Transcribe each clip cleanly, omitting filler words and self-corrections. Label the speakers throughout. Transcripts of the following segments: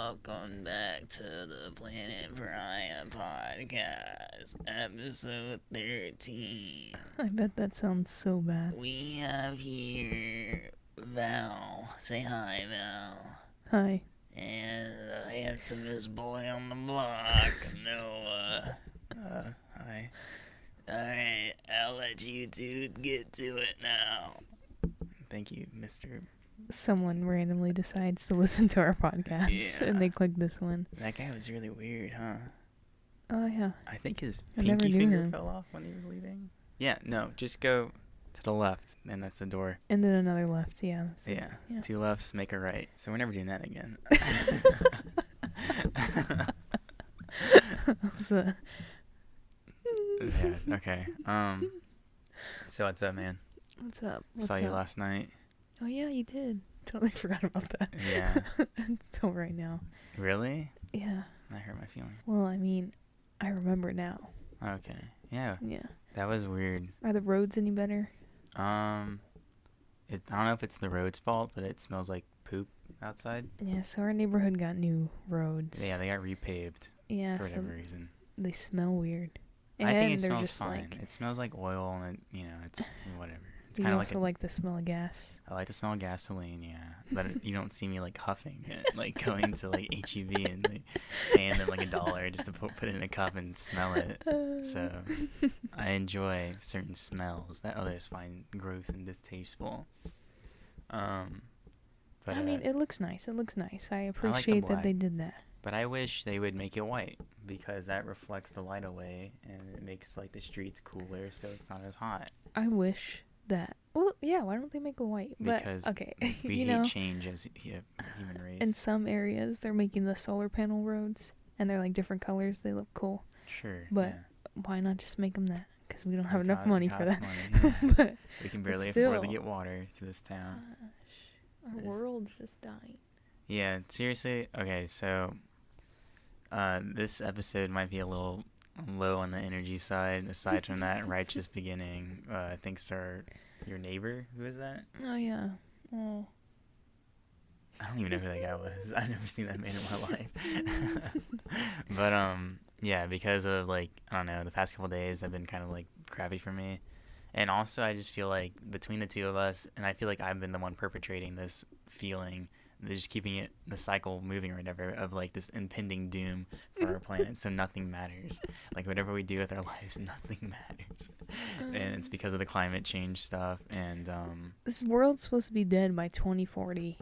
Speaker 1: Welcome back to the Planet Pariah Podcast, episode 13.
Speaker 2: I bet that sounds so bad.
Speaker 1: We have here Val. Say hi, Val.
Speaker 2: Hi.
Speaker 1: And the handsomest boy on the block, Noah.
Speaker 3: Hi.
Speaker 1: Alright, I'll let you two get to it now.
Speaker 3: Thank you, Mr.
Speaker 2: Someone randomly decides to listen to our podcast,
Speaker 1: Yeah.
Speaker 2: and they click this one.
Speaker 3: That guy was really weird, huh?
Speaker 2: Oh, yeah.
Speaker 3: I think his
Speaker 2: I never
Speaker 3: pinky
Speaker 2: knew
Speaker 3: finger
Speaker 2: him.
Speaker 3: fell off when he was leaving. Yeah, no, just go to the left, and that's the door.
Speaker 2: And then another left, yeah. That's
Speaker 3: Yeah,
Speaker 2: Yeah.
Speaker 3: 2 lefts make a right. So we're never doing that again.
Speaker 2: So,
Speaker 3: Yeah, okay. So what's up, man?
Speaker 2: what's up?
Speaker 3: Saw you last night.
Speaker 2: Oh, yeah, you did. Totally forgot about that.
Speaker 3: Yeah.
Speaker 2: Until right now.
Speaker 3: Really?
Speaker 2: Yeah.
Speaker 3: I hurt my feelings.
Speaker 2: Well, I mean, I remember now.
Speaker 3: Okay. Yeah,
Speaker 2: Yeah.
Speaker 3: that was weird.
Speaker 2: Are the roads any better?
Speaker 3: I don't know if it's the road's fault, but it smells like poop outside.
Speaker 2: Yeah, so our neighborhood got new roads.
Speaker 3: Yeah, they got repaved
Speaker 2: Yeah,
Speaker 3: for
Speaker 2: so
Speaker 3: whatever reason.
Speaker 2: they smell weird.
Speaker 3: I think it
Speaker 2: they're
Speaker 3: smells
Speaker 2: just
Speaker 3: fine.
Speaker 2: like,
Speaker 3: It smells like oil, and it's whatever. It's
Speaker 2: you
Speaker 3: kind of
Speaker 2: also like the smell of gas.
Speaker 3: I like the smell of gasoline, yeah. But you don't see me like huffing it, like going to like HEB and like, paying them like $1 just to put it in a cup and smell it. So I enjoy certain smells that others find gross and distasteful. But
Speaker 2: I mean, it looks nice. It looks nice. I
Speaker 3: the
Speaker 2: appreciate that they
Speaker 3: black.
Speaker 2: did that.
Speaker 3: But I wish they would make it white because that reflects the light away and it makes like the streets cooler, so it's not as hot.
Speaker 2: I wish that. Well, yeah. Why don't they make it white? But
Speaker 3: Because
Speaker 2: okay,
Speaker 3: We
Speaker 2: you
Speaker 3: hate
Speaker 2: know,
Speaker 3: change as human race.
Speaker 2: in some areas they're making the solar panel roads, and they're like different colors. They look cool.
Speaker 3: Sure.
Speaker 2: But
Speaker 3: yeah.
Speaker 2: why not just make them that? Because we don't have
Speaker 3: We
Speaker 2: enough
Speaker 3: got-
Speaker 2: money
Speaker 3: got
Speaker 2: for that.
Speaker 3: money, yeah.
Speaker 2: But
Speaker 3: We can barely
Speaker 2: still.
Speaker 3: afford to get water to this town.
Speaker 2: our
Speaker 3: Yes.
Speaker 2: world's just dying.
Speaker 3: Yeah, seriously. Okay, so this episode might be a little low on the energy side. Aside from that righteous beginning, thanks to your neighbor. Who is that?
Speaker 2: Oh yeah. Oh.
Speaker 3: I don't even know who that guy was. I've never seen that man in my life. But yeah, because of like I don't know, the past couple days have been kind of like crappy for me. And also I just feel like between the two of us, and I feel like I've been the one perpetrating this feeling, just keeping it the cycle moving or whatever of like this impending doom for our planet. So nothing matters. Like whatever we do with our lives, nothing matters. And it's because of the climate change stuff and
Speaker 2: This world's supposed to be dead by 2040.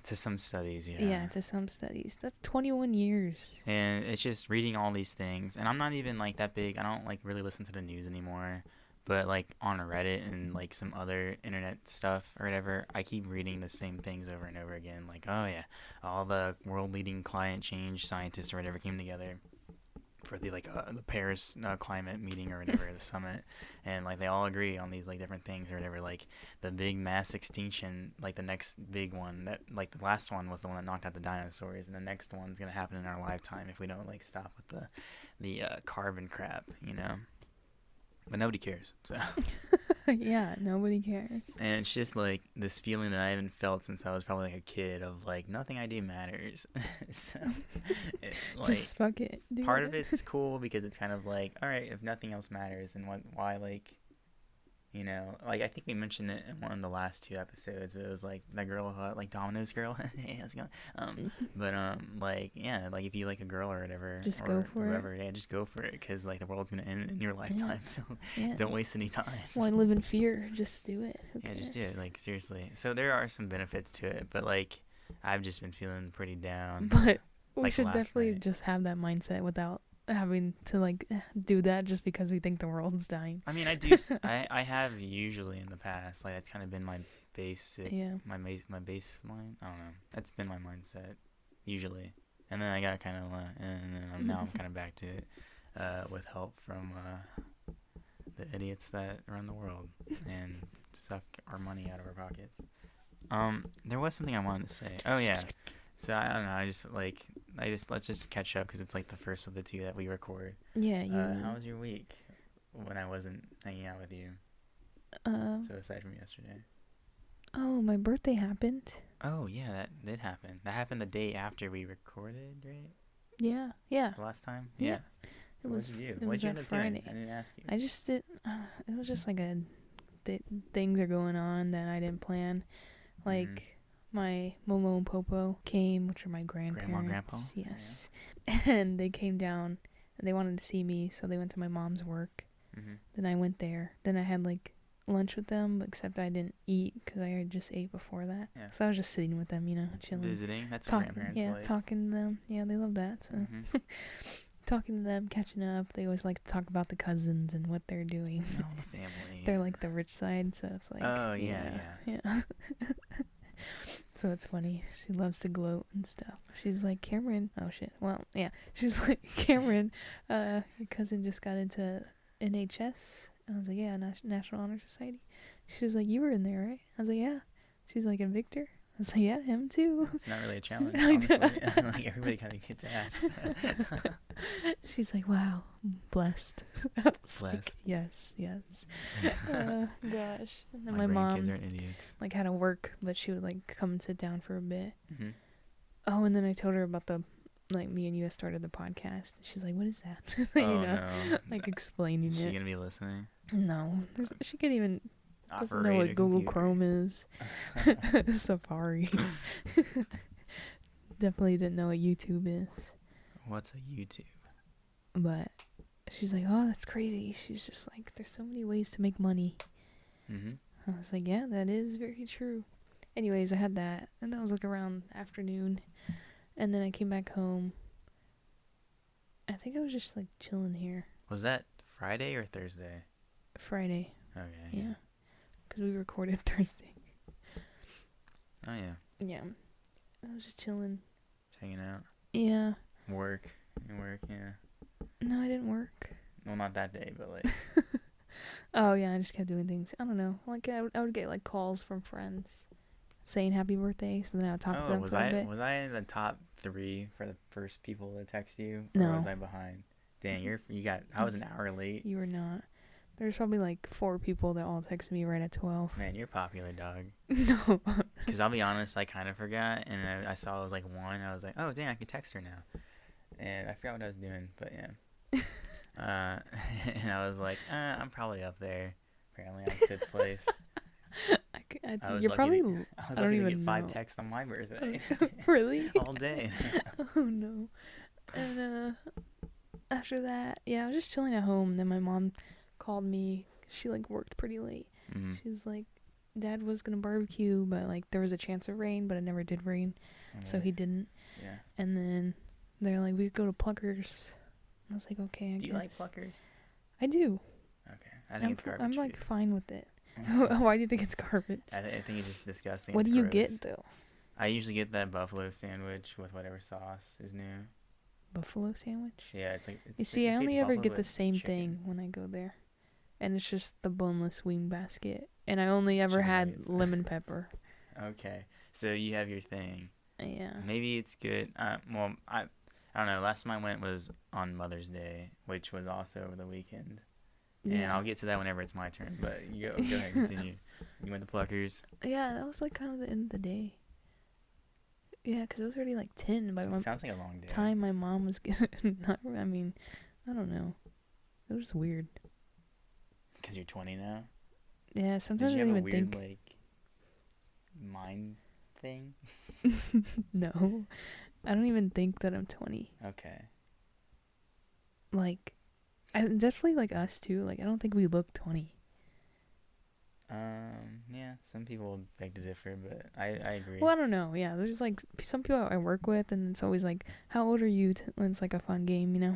Speaker 3: to some studies,
Speaker 2: Yeah, to some studies. That's 21 years.
Speaker 3: And it's just reading all these things, and I'm not even like that big. I don't like really listen to the news anymore, but like on Reddit and like some other internet stuff or whatever, I keep reading the same things over and over again. Like, oh yeah, all the world-leading climate change scientists or whatever came together for the the Paris climate meeting or whatever, the summit, and like they all agree on these like different things or whatever. Like the big mass extinction, like the next big one that like the last one was the one that knocked out the dinosaurs, and the next one's gonna happen in our lifetime if we don't like stop with the carbon crap, you know. But nobody cares. So
Speaker 2: Yeah, nobody cares.
Speaker 3: and it's just like this feeling that I haven't felt since I was probably like a kid of like nothing I do matters. So like
Speaker 2: Just fuck it. Do
Speaker 3: part
Speaker 2: it.
Speaker 3: of it's cool because it's kind of like, all right, if nothing else matters, then why like, you know, like I think we mentioned it in one of the last 2 episodes. It was like that girl, like Domino's girl. Hey, how's it going? But like yeah, like if you like a girl or whatever,
Speaker 2: Just
Speaker 3: or
Speaker 2: go for it.
Speaker 3: whoever, yeah, just go for it because like the world's gonna end in your lifetime, so
Speaker 2: Yeah.
Speaker 3: don't waste any time.
Speaker 2: Why live in fear? Just do it. Who
Speaker 3: Yeah, just do
Speaker 2: cares?
Speaker 3: it. Like seriously. So there are some benefits to it, but like I've just been feeling pretty down.
Speaker 2: But we
Speaker 3: like
Speaker 2: should
Speaker 3: last
Speaker 2: definitely
Speaker 3: night.
Speaker 2: just have that mindset without having to like do that just because we think the world's dying.
Speaker 3: I mean, I do. I have usually in the past. Like that's kind of been my basic,
Speaker 2: Yeah.
Speaker 3: my baseline. I don't know. That's been my mindset usually. And then I got kind of, and then now I'm kind of back to it, with help from the idiots that run the world and suck our money out of our pockets. There was something I wanted to say. Oh yeah. So I don't know. Let's just catch up because it's like the first of the 2 that we record.
Speaker 2: Yeah. You.
Speaker 3: How was your week when I wasn't hanging out with you? So aside from yesterday.
Speaker 2: Oh, my birthday happened.
Speaker 3: Oh yeah, that did happen. That happened the day after we recorded, right?
Speaker 2: Yeah.
Speaker 3: The last time.
Speaker 2: Yeah.
Speaker 3: Yeah.
Speaker 2: It
Speaker 3: What
Speaker 2: was.
Speaker 3: did you do?
Speaker 2: It
Speaker 3: What
Speaker 2: was
Speaker 3: did you
Speaker 2: that
Speaker 3: end up doing?
Speaker 2: Friday.
Speaker 3: I didn't ask you.
Speaker 2: I just did. It was just like things are going on that I didn't plan. Like my Momo and Popo came, which are my grandparents.
Speaker 3: Grandma, grandpa.
Speaker 2: Yes, and they came down and they wanted to see me, so they went to my mom's work.
Speaker 3: Mm-hmm.
Speaker 2: Then I went there. Then I had like lunch with them, except I didn't eat because I had just ate before that.
Speaker 3: Yeah.
Speaker 2: So I was just sitting with them, chilling,
Speaker 3: Visiting. That's what
Speaker 2: talking.
Speaker 3: grandparents
Speaker 2: Yeah,
Speaker 3: like.
Speaker 2: talking to them. Yeah, they love that. So talking to them, catching up. They always like to talk about the cousins and what they're doing.
Speaker 3: Oh, the family.
Speaker 2: They're like the rich side, so it's like.
Speaker 3: Oh yeah.
Speaker 2: So it's funny. She loves to gloat and stuff. She's like, Cameron. Oh shit. Well, yeah. She's like, Cameron, your cousin just got into NHS. And I was like, yeah, National Honor Society. She was like, you were in there, right? I was like, yeah. She's like, and Victor? I was like, yeah, him too.
Speaker 3: It's not really a challenge, honestly. Like, everybody kind of gets asked.
Speaker 2: She's like, wow, blessed.
Speaker 3: Blessed.
Speaker 2: Like, yes. Gosh. And then
Speaker 3: My
Speaker 2: my mom
Speaker 3: grandkids are idiots.
Speaker 2: like had to work, but she would like come and sit down for a bit.
Speaker 3: Mm-hmm.
Speaker 2: Oh, and then I told her about me and you had started the podcast. She's like, what is that?
Speaker 3: No.
Speaker 2: Like explaining
Speaker 3: Is she
Speaker 2: it.
Speaker 3: gonna be listening?
Speaker 2: No, she can't even doesn't know
Speaker 3: Operate
Speaker 2: what
Speaker 3: a
Speaker 2: Google
Speaker 3: computer.
Speaker 2: Chrome is. Safari. Definitely didn't know what YouTube is.
Speaker 3: What's a YouTube?
Speaker 2: But she's like, oh, that's crazy. She's just like, there's so many ways to make money.
Speaker 3: Mm-hmm.
Speaker 2: I was like, yeah, that is very true. Anyways, I had that, and that was like around afternoon, and then I came back home. I think I was just like chilling here.
Speaker 3: Was that Friday or Thursday?
Speaker 2: Friday.
Speaker 3: Okay.
Speaker 2: Yeah. Because we recorded Thursday.
Speaker 3: Oh yeah.
Speaker 2: Yeah. I was just chilling.
Speaker 3: Just hanging out.
Speaker 2: Yeah.
Speaker 3: Work. Yeah.
Speaker 2: No, I didn't work.
Speaker 3: Well, not that day, but like.
Speaker 2: Oh, yeah, I just kept doing things. I don't know. Like, I would get, like, calls from friends saying happy birthday, so then I would talk to them for a bit.
Speaker 3: Was I in the top 3 for the first people to text you?
Speaker 2: No.
Speaker 3: Or was I behind? Dang, I was an hour late.
Speaker 2: You were not. There's probably, like, 4 people that all texted me right at 12.
Speaker 3: Man, you're popular, dog.
Speaker 2: No.
Speaker 3: Because I'll be honest, I kind of forgot, and I saw it was like 1. I was like, oh, dang, I can text her now. And I forgot what I was doing, but yeah. And I was like, I'm probably up there. Apparently, I'm 5th place.
Speaker 2: You're probably.
Speaker 3: I was lucky to get 5 texts on my birthday.
Speaker 2: Really?
Speaker 3: All day.
Speaker 2: Oh no. And after that, yeah, I was just chilling at home. Then my mom called me. She like worked pretty late.
Speaker 3: Mm-hmm.
Speaker 2: She was like, Dad was gonna barbecue, but like there was a chance of rain, but it never did rain, so he didn't.
Speaker 3: Yeah.
Speaker 2: And then they're like, we could go to Pluckers. I was like, okay, I guess.
Speaker 3: Do you like Pluckers?
Speaker 2: I do.
Speaker 3: Okay. I think it's garbage.
Speaker 2: I'm like
Speaker 3: food.
Speaker 2: fine with it. Why do you think it's garbage?
Speaker 3: I think it's just disgusting.
Speaker 2: What
Speaker 3: It's
Speaker 2: do you
Speaker 3: gross.
Speaker 2: get though?
Speaker 3: I usually get that buffalo sandwich with whatever sauce is new.
Speaker 2: Buffalo sandwich?
Speaker 3: Yeah, it's like.
Speaker 2: You see, I only ever get
Speaker 3: buffalo,
Speaker 2: the
Speaker 3: it's
Speaker 2: same
Speaker 3: chicken.
Speaker 2: thing when I go there. And it's just the boneless wing basket. And I only ever
Speaker 3: Chicken
Speaker 2: had
Speaker 3: nuggets.
Speaker 2: lemon pepper.
Speaker 3: Okay, so you have your thing.
Speaker 2: Yeah.
Speaker 3: Maybe it's good. Well, I don't know. Last time I went was on Mother's Day, which was also over the weekend. And
Speaker 2: Yeah.
Speaker 3: I'll get to that whenever it's my turn. But go ahead, continue. You went to Pluckers.
Speaker 2: Yeah, that was like kind of the end of the day. Yeah, because it was already like 10 by the
Speaker 3: Sounds like a long day.
Speaker 2: time my mom was getting. I mean, I don't know. It was weird.
Speaker 3: Because you're 20 now.
Speaker 2: Yeah,
Speaker 3: Did
Speaker 2: sometimes
Speaker 3: you
Speaker 2: I
Speaker 3: have
Speaker 2: don't
Speaker 3: a
Speaker 2: even
Speaker 3: weird
Speaker 2: think.
Speaker 3: like mind thing?
Speaker 2: No, I don't even think that I'm 20.
Speaker 3: Okay.
Speaker 2: Like, I definitely like us too. Like, I don't think we look 20.
Speaker 3: Yeah, some people beg to differ, but I agree.
Speaker 2: Well, I don't know. Yeah, there's like some people I work with, and it's always like, "How old are you?" And it's like a fun game,
Speaker 3: Yeah.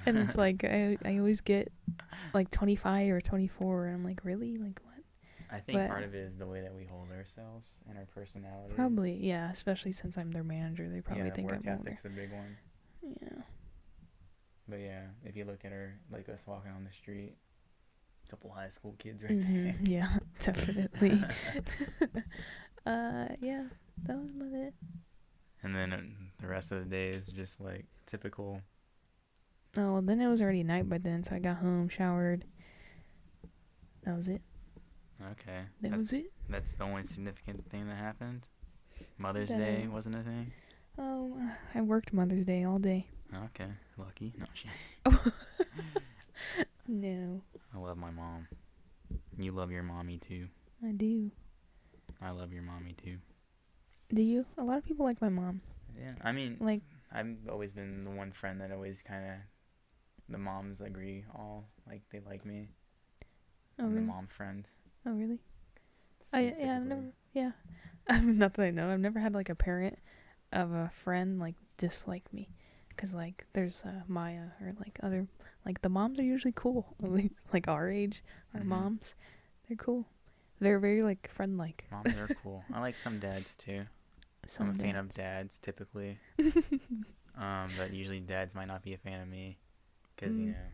Speaker 2: And it's like I always get like 25 or 24, and I'm like, really? Like what?
Speaker 3: I think
Speaker 2: but-
Speaker 3: part of it is the way that we hold ourselves and our personalities.
Speaker 2: Probably, yeah. Especially since I'm their manager, they probably think
Speaker 3: work
Speaker 2: I'm older.
Speaker 3: ethic's a big one.
Speaker 2: Yeah.
Speaker 3: But yeah, if you look at her, like us walking on the street, a couple high school kids right
Speaker 2: Mhm, yeah, definitely. Yeah, that was about it.
Speaker 3: And then the rest of the day is just like typical.
Speaker 2: Oh, well, then it was already night by then, so I got home, showered. That was it.
Speaker 3: Okay.
Speaker 2: That was it.
Speaker 3: That's the only significant thing that happened. Mother's
Speaker 2: That
Speaker 3: Day wasn't a thing.
Speaker 2: I worked Mother's Day all day.
Speaker 3: Okay, lucky. No,
Speaker 2: No,
Speaker 3: I love my mom. You love your mommy too.
Speaker 2: I do.
Speaker 3: I love your mommy too.
Speaker 2: Do you? A lot of people like my mom.
Speaker 3: Yeah, I mean,
Speaker 2: Like,
Speaker 3: I've always been the one friend that always kind of, the moms agree all, like, they like me.
Speaker 2: oh
Speaker 3: I'm the
Speaker 2: really?
Speaker 3: mom friend.
Speaker 2: Oh really?
Speaker 3: So
Speaker 2: Yeah, I've
Speaker 3: typically-
Speaker 2: never. Yeah, not that I know. I've never had like a parent of a friend like dislike me, cause like there's Maya or like other like the moms are usually cool. At least like our age, our
Speaker 3: Mhm.
Speaker 2: moms, they're cool. They're very like friend-like.
Speaker 3: Moms are cool. I like some dads too. I'm a fan of dads typically. But usually dads might not be a fan of me, cause you
Speaker 2: Mm.
Speaker 3: know,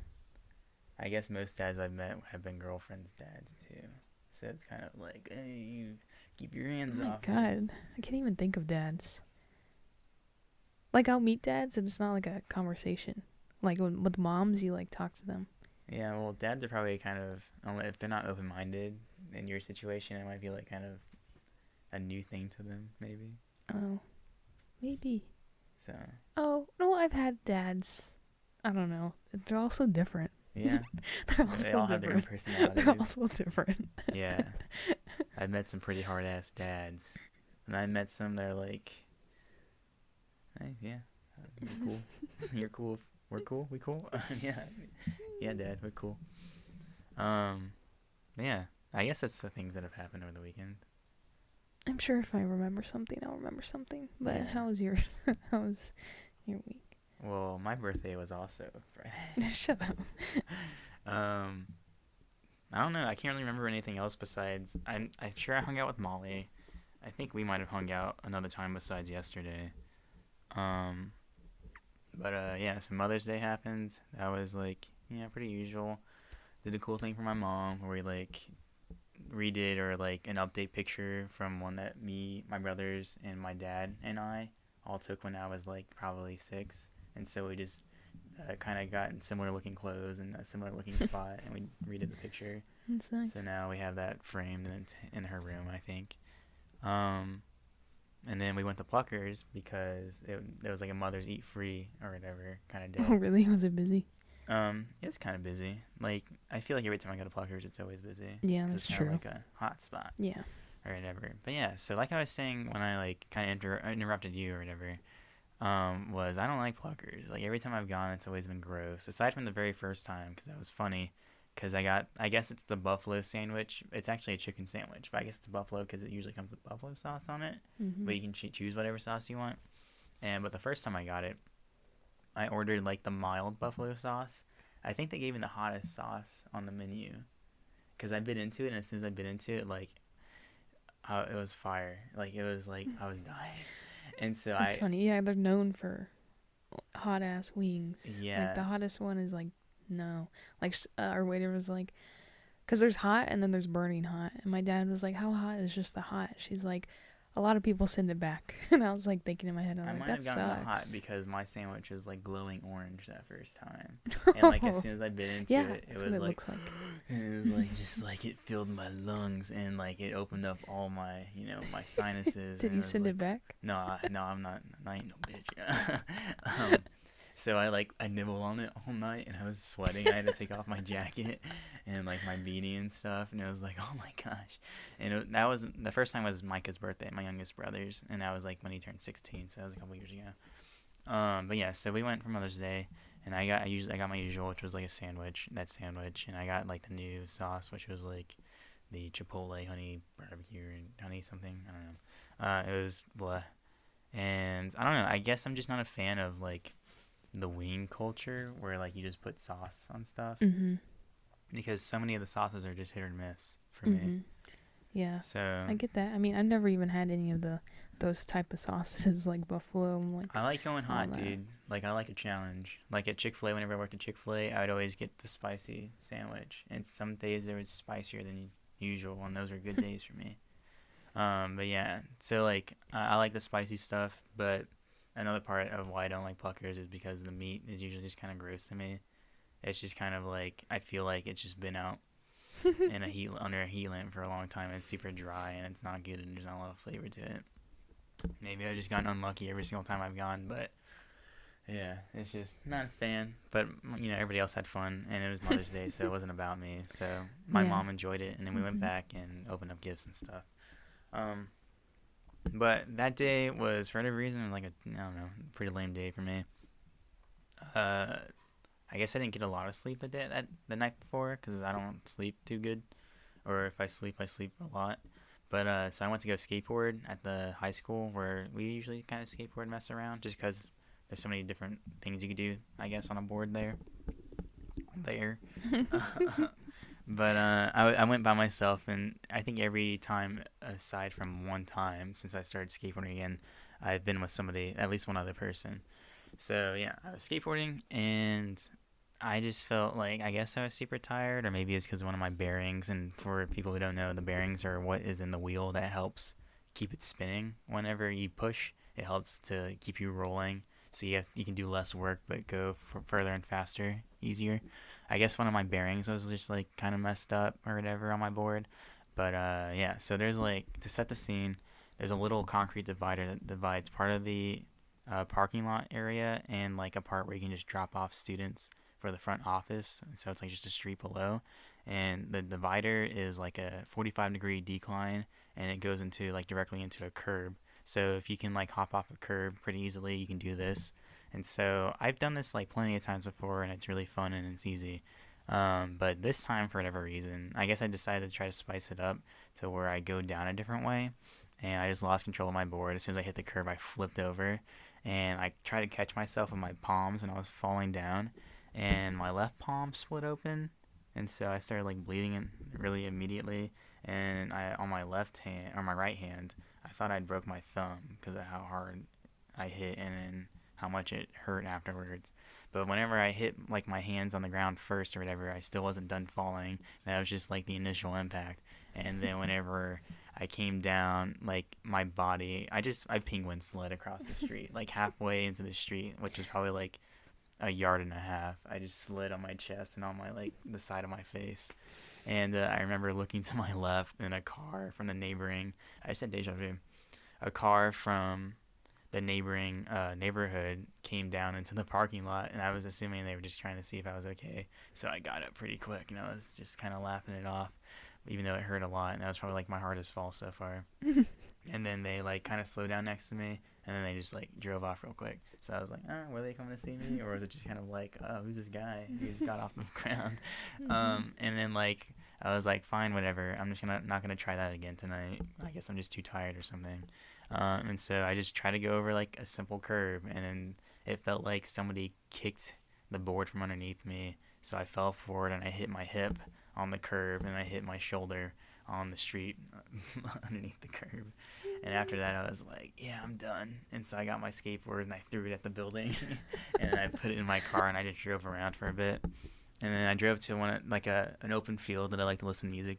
Speaker 3: I guess most dads I've met have been girlfriends' dads too. So it's kind of like, hey, you keep your hands
Speaker 2: Oh my
Speaker 3: off her.
Speaker 2: god, I can't even think of dads. Like I'll meet dads and it's not like a conversation. Like with moms, you like talk to them.
Speaker 3: Yeah, well, dads are probably kind of, if they're not open-minded in your situation, it might be like kind of a new thing to them, maybe.
Speaker 2: Oh, maybe.
Speaker 3: So,
Speaker 2: Oh no, I've had dads. I don't know. They're all so different.
Speaker 3: yeah,
Speaker 2: They're all
Speaker 3: they
Speaker 2: so
Speaker 3: all have their own
Speaker 2: different. They're
Speaker 3: personalities.
Speaker 2: all so different.
Speaker 3: Yeah, I've met some pretty hard-ass dads. And I met some that are like, hey, yeah, you're cool. You're cool. We're cool. We cool? Yeah. Yeah, Dad, we're cool. Yeah, I guess that's the things that have happened over the weekend.
Speaker 2: I'm sure if I remember something, I'll remember something. But
Speaker 3: Yeah.
Speaker 2: how was yours? How was your week?
Speaker 3: Well, my birthday was also Friday.
Speaker 2: Shut up.
Speaker 3: I don't know. I can't really remember anything else besides I'm sure I hung out with Molly. I think we might have hung out another time besides yesterday. But yeah, so Mother's Day happened. That was like, yeah, pretty usual. Did a cool thing for my mom where we like redid or like an update picture from one that me, my brothers, and my dad and I all took when I was like probably 6. And so we just kind of got in similar looking clothes and a similar looking spot, and we redid the picture.
Speaker 2: That's nice.
Speaker 3: So now we have that framed and it's in her room, I think. And then we went to Pluckers because it was like a Mother's Eat Free or whatever kind of
Speaker 2: Oh
Speaker 3: day.
Speaker 2: really? Was it busy?
Speaker 3: It was kind of busy. Like, I feel like every time I go to Pluckers, it's always busy.
Speaker 2: Yeah,
Speaker 3: 'Cause
Speaker 2: that's
Speaker 3: it's kind
Speaker 2: true.
Speaker 3: of like a hot spot
Speaker 2: Yeah.
Speaker 3: or whatever. But yeah, so like I was saying when I like kind of interrupted you or whatever, was I don't like Pluckers. Like every time I've gone, it's always been gross. Aside from the very first time, because that was funny. Because I guess it's the buffalo sandwich. It's actually a chicken sandwich, but I guess it's buffalo because it usually comes with buffalo sauce on it.
Speaker 2: Mm-hmm.
Speaker 3: But you can choose whatever sauce you want. But the first time I got it, I ordered like the mild buffalo sauce. I think they gave me the hottest sauce on the menu. Because I bit into it, and as soon as I bit into it, like, it was fire. Like, it was like, I was dying. And so
Speaker 2: That's funny. Yeah, they're known for hot ass wings.
Speaker 3: Yeah.
Speaker 2: Like the hottest one is like no. Like our waiter was like, because there's hot and then there's burning hot. And my dad was like, how hot is just the hot? She's like, a lot of people send it back. And I was like thinking in my head, I'm
Speaker 3: I
Speaker 2: like,
Speaker 3: might
Speaker 2: that
Speaker 3: have gotten
Speaker 2: sucks.
Speaker 3: the hot because my sandwich was like glowing orange that first time. And like as soon as I bit into
Speaker 2: yeah,
Speaker 3: it, it
Speaker 2: that's
Speaker 3: was
Speaker 2: what it
Speaker 3: like,
Speaker 2: looks like.
Speaker 3: and it was like just like it filled my lungs and like it opened up all my my sinuses.
Speaker 2: Did
Speaker 3: and
Speaker 2: you
Speaker 3: was
Speaker 2: send
Speaker 3: like,
Speaker 2: it back?
Speaker 3: No, I'm not. I ain't no bitch. So I nibbled on it all night and I was sweating. I had to take off my jacket and like my beanie and stuff, and it was like, oh my gosh. And that was the first time was Micah's birthday, my youngest brother's, and that was like when he turned 16, so that was a couple years ago. But yeah, so we went for Mother's Day, and I got my usual, which was like a sandwich, and I got like the new sauce, which was like the Chipotle honey barbecue and honey something, I don't know. It was blah, and I don't know. I guess I'm just not a fan of like the wing culture where like you just put sauce on stuff,
Speaker 2: Mm-hmm.
Speaker 3: because so many of the sauces are just hit or miss for
Speaker 2: Mm-hmm.
Speaker 3: me.
Speaker 2: Yeah.
Speaker 3: So
Speaker 2: I get that. I mean, I've never even had any of those type of sauces like buffalo. I'm like,
Speaker 3: I like going hot,
Speaker 2: that.
Speaker 3: dude. Like, I like a challenge. Like at Chick-fil-A, whenever I worked at Chick-fil-A, I would always get the spicy sandwich, and some days it was spicier than usual, and those are good days for me. But yeah, so like I like the spicy stuff, but another part of why I don't like Pluckers is because the meat is usually just kind of gross to me. It's just kind of like, I feel like it's just been out in a heat under a heat lamp for a long time. And it's super dry and it's not good and there's not a lot of flavor to it. Maybe I've just gotten unlucky every single time I've gone, but yeah, it's just not a fan. But everybody else had fun, and it was Mother's Day, so it wasn't about me. So my
Speaker 2: Yeah.
Speaker 3: mom enjoyed it, and then we went back and opened up gifts and stuff. But that day was, for whatever reason, like I don't know, pretty lame day for me. I guess I didn't get a lot of sleep the night before because I don't sleep too good, or if I sleep a lot. But so I went to go skateboard at the high school where we usually kind of skateboard and mess around, just because there's so many different things you could do, I guess, on a board there. But I went by myself, and I think every time aside from one time since I started skateboarding again, I've been with somebody, at least one other person. So yeah, I was skateboarding, and I just felt like, I guess I was super tired, or maybe it's because of one of my bearings. And for people who don't know, the bearings are what is in the wheel that helps keep it spinning. Whenever you push, it helps to keep you rolling. So you can do less work, but go further and faster, easier. I guess one of my bearings was just like kind of messed up or whatever on my board. But yeah, so there's like, to set the scene, there's a little concrete divider that divides part of the parking lot area and like a part where you can just drop off students for the front office. And so it's like just a street below. And the divider is like a 45-degree decline, and it goes into like directly into a curb. So if you can like hop off a curb pretty easily, you can do this. And so I've done this like plenty of times before, and it's really fun and it's easy. But this time, for whatever reason, I guess I decided to try to spice it up to where I go down a different way. And I just lost control of my board. As soon as I hit the curb, I flipped over. And I tried to catch myself with my palms when I was falling down. And my left palm split open. And so I started like bleeding really immediately. And on my left hand, or my right hand, I thought I'd broke my thumb because of how hard I hit and then how much it hurt afterwards. But whenever I hit like my hands on the ground first or whatever, I still wasn't done falling. That was just like the initial impact. And then whenever I came down, like my body, I penguin slid across the street, like halfway into the street, which was probably like a yard and a half. I just slid on my chest and on my like the side of my face. And I remember looking to my left, and a car from the neighboring, I said deja vu, a car from the neighboring neighborhood came down into the parking lot, and I was assuming they were just trying to see if I was okay. So I got up pretty quick, and I was just kind of laughing it off, even though it hurt a lot, and that was probably like my hardest fall so far. And then they like kind of slowed down next to me, and then they just like drove off real quick. So I was like, were they coming to see me, or was it just kind of like, oh, who's this guy who just got off the ground? And then like I was like, fine, whatever. I'm just not gonna try that again tonight. I guess I'm just too tired or something. And so I just tried to go over like a simple curb, and then it felt like somebody kicked the board from underneath me. So I fell forward and I hit my hip on the curb, and I hit my shoulder on the street underneath the curb. And after that, I was like, yeah, I'm done. And so I got my skateboard and I threw it at the building, and I put it in my car, and I just drove around for a bit. And then I drove to an open field that I like to listen to music,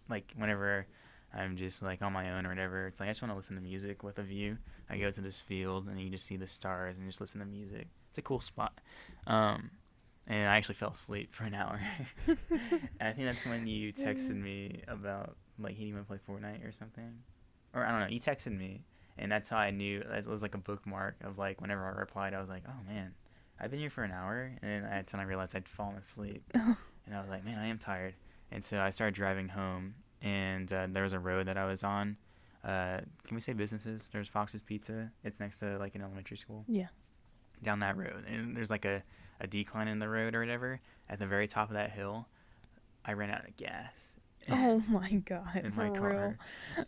Speaker 3: like whenever I'm just like on my own or whatever. It's like I just want to listen to music with a view. I go to this field, and you just see the stars and just listen to music. It's a cool spot. And I actually fell asleep for an hour. And I think that's when you texted me about like, hey, do you want to play Fortnite or something? Or I don't know, you texted me, and that's how I knew. It was like a bookmark of like whenever I replied, I was like, oh man, I've been here for an hour. And that's when I realized I'd fallen asleep. And I was like, man, I am tired. And so I started driving home, and there was a road that I was on. Can we say businesses? There's Fox's Pizza. It's next to like an elementary school.
Speaker 2: Yeah.
Speaker 3: Down that road, and there's like a decline in the road or whatever. At the very top of that hill, I ran out of gas.
Speaker 2: Oh my god.
Speaker 3: In my car.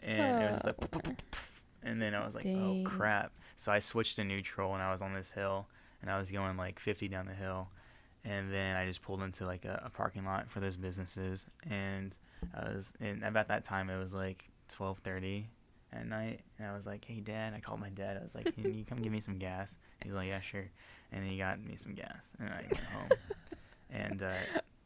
Speaker 3: And it was just like, and then I was like,
Speaker 2: Dang.
Speaker 3: oh crap. So I switched to neutral, and I was on this hill, and I was going like 50 down the hill. And then I just pulled into like a parking lot for those businesses, and about that time it was like 12:30 at night, and I was like, hey Dad, I called my dad. I was like, can you come give me some gas? He's like, yeah, sure. And then he got me some gas, and I went home. And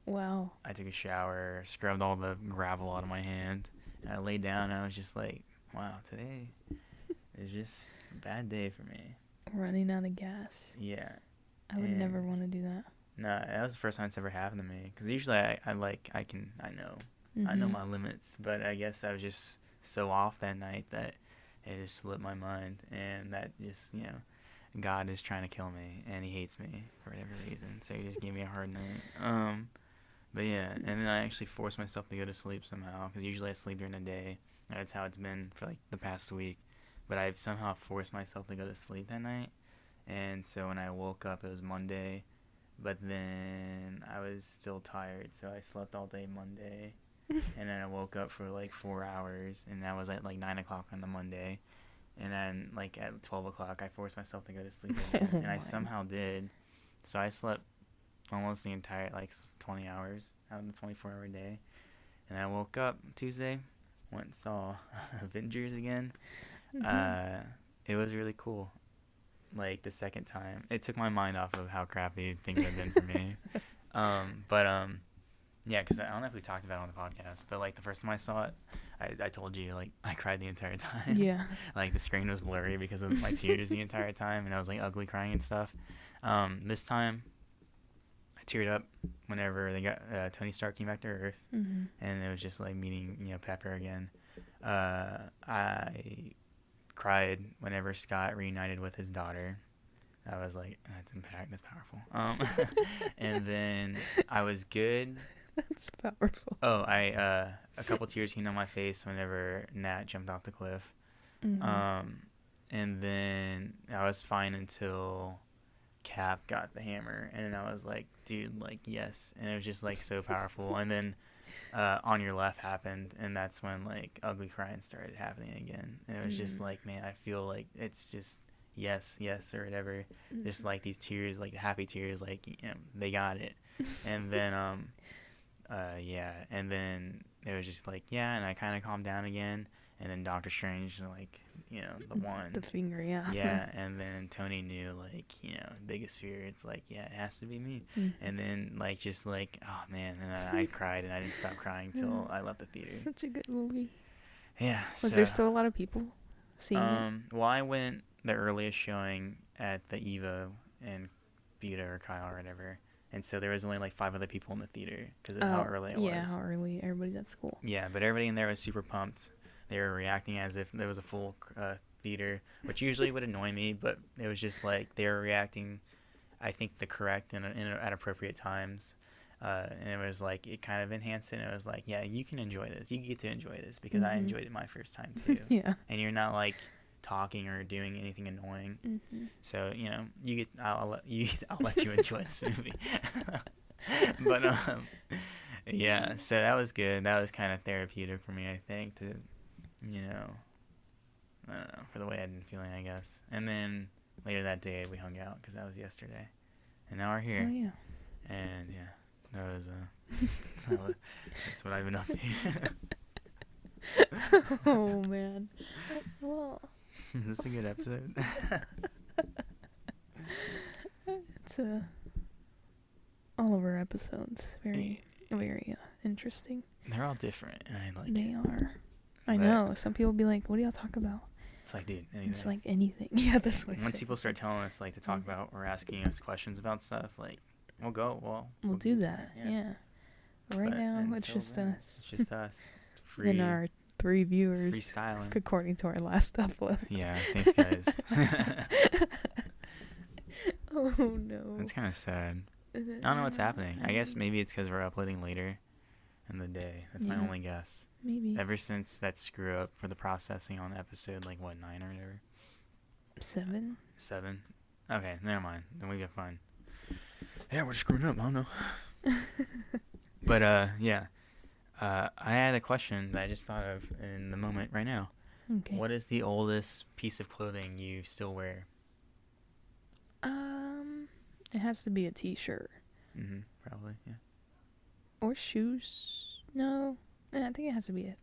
Speaker 2: Wow.
Speaker 3: I took a shower, scrubbed all the gravel out of my hand, and I laid down, and I was just like, wow, today is just a bad day for me.
Speaker 2: Running out of gas.
Speaker 3: Yeah.
Speaker 2: I would never want to do that.
Speaker 3: No, that was the first time it's ever happened to me. Because usually I know I know my limits, but I guess I was just so off that night that it just slipped my mind, and that just, God is trying to kill me, and he hates me for whatever reason, so he just gave me a hard night. But yeah, and then I actually forced myself to go to sleep somehow, because usually I sleep during the day. That's how it's been for like the past week, but I've somehow forced myself to go to sleep that night, and so when I woke up, it was Monday, but then I was still tired, so I slept all day Monday. And then I woke up for like 4 hours, and that was at like 9 o'clock on the Monday. And then like at 12 o'clock, I forced myself to go to sleep again, and I somehow did. So I slept almost the entire like 20 hours out of the 24-hour day. And I woke up Tuesday, went and saw Avengers again. It was really cool. Like the second time, it took my mind off of how crappy things have been for me. Yeah, because I don't know if we talked about it on the podcast, but like the first time I saw it, I told you like I cried the entire time.
Speaker 2: Yeah.
Speaker 3: Like the screen was blurry because of my tears the entire time, and I was like ugly crying and stuff. This time, I teared up whenever they got Tony Stark came back to Earth, and it was just like meeting Pepper again. I cried whenever Scott reunited with his daughter. I was like, that's powerful. And then I was good.
Speaker 2: That's powerful.
Speaker 3: Oh, a couple tears came down my face whenever Nat jumped off the cliff. And then I was fine until Cap got the hammer, and I was like, dude, like, yes. And it was just like so powerful. And then On Your Left happened, and that's when like ugly crying started happening again. And it was just like, man, I feel like it's just yes or whatever. Just like these tears, like happy tears, like they got it. And then and then it was just like, and I kind of calmed down again, and then Doctor Strange, like, the one.
Speaker 2: The finger, yeah.
Speaker 3: Yeah, and then Tony knew, like, biggest fear, it's like, it has to be me. And then, like, just like, oh, man, and I cried, and I didn't stop crying till I left the theater.
Speaker 2: Such a good movie.
Speaker 3: Yeah.
Speaker 2: Was there still a lot of people seeing it?
Speaker 3: Well, I went the earliest showing at the Evo in Buda or Kyle or whatever. And so there was only like 5 other people in the theater because of how early it was.
Speaker 2: Yeah, how early. Everybody's at school.
Speaker 3: Yeah, but everybody in there was super pumped. They were reacting as if there was a full theater, which usually would annoy me, but it was just like they were reacting, I think, the correct and at appropriate times. And it was like it kind of enhanced it. And it was like, yeah, you can enjoy this. You get to enjoy this because I enjoyed it my first time too.
Speaker 2: Yeah. And
Speaker 3: you're not like talking or doing anything annoying, so you get I'll let you enjoy this movie. But yeah, so that was good. That was kind of therapeutic for me, I think, to I don't know, for the way I'd been feeling, I guess. And then later that day we hung out because that was yesterday, and now we're here.
Speaker 2: Oh yeah.
Speaker 3: And that was that's what I've been up to.
Speaker 2: Oh man. Well,
Speaker 3: is this a good episode?
Speaker 2: It's all of our episodes very interesting.
Speaker 3: They're all different, and I like
Speaker 2: they
Speaker 3: it.
Speaker 2: are. I know. Some people be like, "What do y'all talk about?"
Speaker 3: It's like, dude, anything.
Speaker 2: It's like anything. Yeah, that's what I
Speaker 3: Once
Speaker 2: say.
Speaker 3: people start telling us like to talk about or asking us questions about stuff, like we'll
Speaker 2: do that. Yeah. Right
Speaker 3: but
Speaker 2: now, it's
Speaker 3: until
Speaker 2: just
Speaker 3: then,
Speaker 2: us.
Speaker 3: It's just us. Free.
Speaker 2: And our 3 viewers.
Speaker 3: Freestyling.
Speaker 2: According to our last upload.
Speaker 3: Yeah. Thanks, guys.
Speaker 2: Oh no.
Speaker 3: That's kind of sad. I don't know what's happening. I guess maybe it's because we're uploading later in the day. That's my only guess.
Speaker 2: Maybe.
Speaker 3: Ever since that screw up for the processing on episode 9 or whatever.
Speaker 2: 7.
Speaker 3: 7. Okay, never mind. Then we get fine. Yeah, we're screwing up. I don't know. But yeah. I had a question that I just thought of in the moment right now.
Speaker 2: Okay.
Speaker 3: What is the oldest piece of clothing you still wear?
Speaker 2: It has to be a t-shirt.
Speaker 3: Probably, yeah.
Speaker 2: Or shoes. No. I think it has to be it.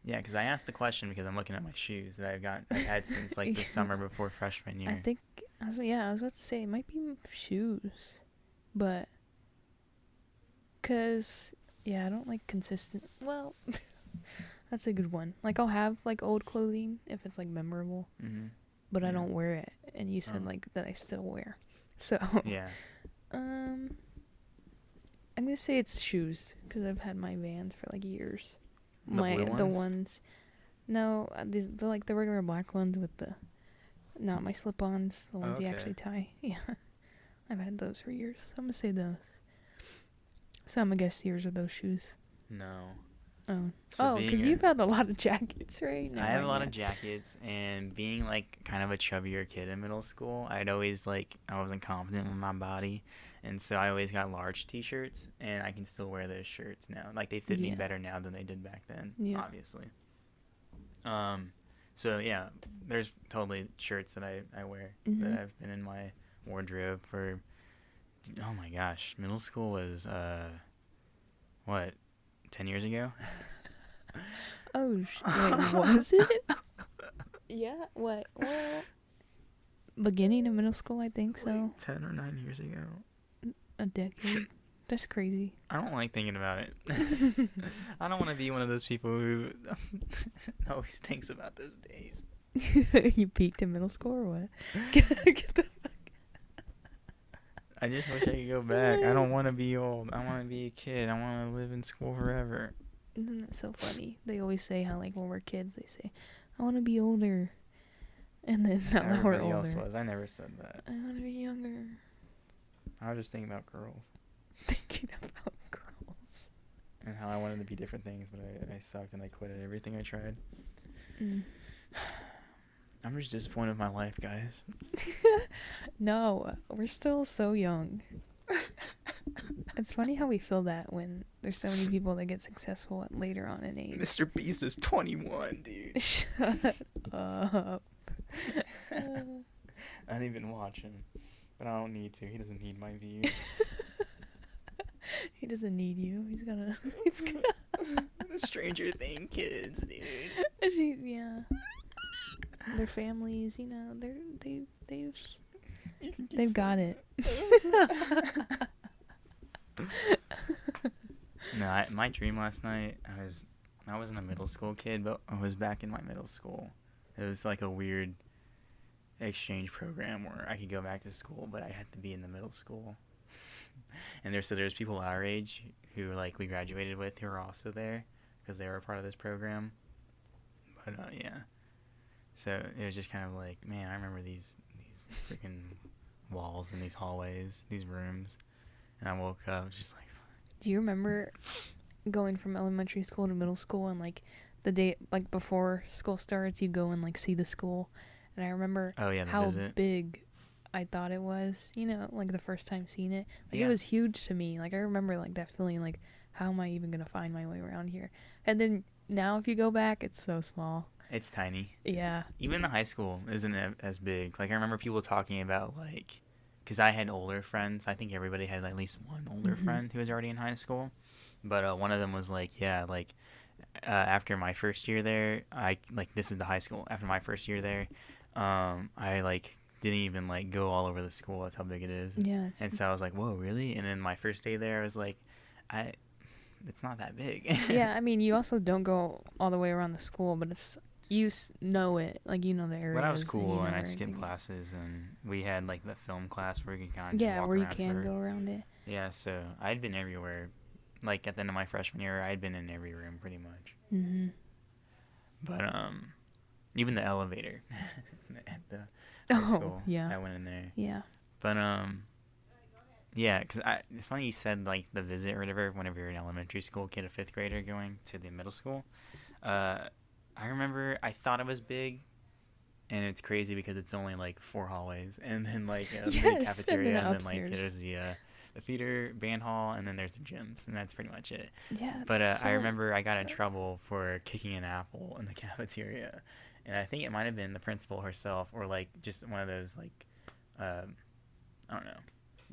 Speaker 3: Yeah, because I asked the question because I'm looking at my shoes that I've had since like the summer before freshman year.
Speaker 2: I think I was about to say it might be shoes, but cause I don't like consistent. Well, that's a good one. Like I'll have like old clothing if it's like memorable, but I don't wear it. And you said like that I still wear, so
Speaker 3: yeah.
Speaker 2: I'm gonna say it's shoes because I've had my Vans for like years.
Speaker 3: The blue
Speaker 2: The
Speaker 3: ones?
Speaker 2: ones. No, the like the regular black ones with the, not my slip-ons, the ones you
Speaker 3: Okay.
Speaker 2: actually tie. Yeah, I've had those for years. So I'm gonna say those. So I'm gonna guess yours are those shoes.
Speaker 3: No.
Speaker 2: Oh,
Speaker 3: So
Speaker 2: because
Speaker 3: being
Speaker 2: you've had a lot of jackets, right?
Speaker 3: I have a lot of jackets, and being like kind of a chubbier kid in middle school, I'd always like I wasn't confident with my body, and so I always got large T-shirts, and I can still wear those shirts now. Like they fit me
Speaker 2: Yeah.
Speaker 3: better now than they did back then,
Speaker 2: Yeah.
Speaker 3: obviously. So yeah, there's totally shirts that I wear that
Speaker 2: Mhm.
Speaker 3: have been in my wardrobe for, oh my gosh, middle school was what, 10 years ago?
Speaker 2: Oh, wait, was it? Yeah. What? Well, beginning of middle school, I think so.
Speaker 3: Like 10 or 9 years ago.
Speaker 2: A decade. That's crazy.
Speaker 3: I don't like thinking about it. I don't want to be one of those people who always thinks about those days.
Speaker 2: You peaked in middle school or what? Get the fuck.
Speaker 3: I just wish I could go back. I don't want to be old. I want to be a kid. I want to live in school forever.
Speaker 2: Isn't that so funny? They always say how like when we're kids, they say, "I want to be older," and then now that we're
Speaker 3: Everybody else
Speaker 2: older,
Speaker 3: was. I never said that.
Speaker 2: I want to be younger.
Speaker 3: I was just thinking about girls
Speaker 2: Thinking about girls.
Speaker 3: and how I wanted to be different things, but I sucked and I quit at everything I tried.
Speaker 2: Mm.
Speaker 3: I'm just disappointed with my life, guys.
Speaker 2: No, we're still so young. It's funny how we feel that when there's so many people that get successful at later on in age.
Speaker 3: Mr. Beast is 21, dude.
Speaker 2: Shut up.
Speaker 3: I didn't even watch him, but I don't need to. He doesn't need my views.
Speaker 2: He doesn't need you. He's gonna.
Speaker 3: The Stranger Thing kids, dude.
Speaker 2: Yeah. Their families, you know, they've
Speaker 3: You can keep
Speaker 2: they've got it.
Speaker 3: No, my dream last night, I wasn't a middle school kid, but I was back in my middle school. It was like a weird exchange program where I could go back to school, but I had to be in the middle school. And there's people our age who like we graduated with who are also there because they were a part of this program. But yeah, so it was just kind of like, man, I remember these freaking walls and these hallways, these rooms, and I woke up just like.
Speaker 2: Do you remember going from elementary school to middle school and like the day like before school starts, you go and like see the school, and I remember
Speaker 3: The
Speaker 2: how
Speaker 3: visit.
Speaker 2: big I thought it was, you know, like the first time seeing it. Like
Speaker 3: Yeah.
Speaker 2: it was huge to me. Like I remember like that feeling like, how am I even gonna find my way around here? And then now if you go back, it's so small.
Speaker 3: It's tiny.
Speaker 2: Yeah.
Speaker 3: Even the high school isn't as big. Like I remember people talking about like, because I had older friends. I think everybody had at least one older
Speaker 2: Mhm.
Speaker 3: friend who was already in high school. But one of them was like, yeah, like after my first year there, this is the high school. After my first year there, I like didn't even like go all over the school. That's how big it is.
Speaker 2: Yeah.
Speaker 3: And so I was like, whoa, really? And then my first day there, I was like, it's not that big.
Speaker 2: Yeah, I mean, you also don't go all the way around the school, but it's know it, like you know the area.
Speaker 3: But I was cool, and I skipped classes, and we had like the film class where you can kind of
Speaker 2: Yeah,
Speaker 3: walk
Speaker 2: where you
Speaker 3: around
Speaker 2: can go around it.
Speaker 3: Yeah, so I'd been everywhere. Like at the end of my freshman year, I'd been in every room pretty much.
Speaker 2: Mhm.
Speaker 3: But even the elevator at the high school,
Speaker 2: yeah.
Speaker 3: I went in there.
Speaker 2: Yeah.
Speaker 3: But yeah, because it's funny you said like the visit or whatever. Whenever you're an elementary school kid, a fifth grader going to the middle school, I remember I thought it was big, and it's crazy because it's only like 4 hallways, and then like the
Speaker 2: Yes,
Speaker 3: cafeteria,
Speaker 2: and
Speaker 3: and then like
Speaker 2: upstairs.
Speaker 3: there's the theater, band hall, and then there's the gyms, and that's pretty much it.
Speaker 2: Yeah.
Speaker 3: But
Speaker 2: that's
Speaker 3: I
Speaker 2: so-
Speaker 3: remember I got in trouble for kicking an apple in the cafeteria, and I think it might have been the principal herself, or like just one of those like, I don't know,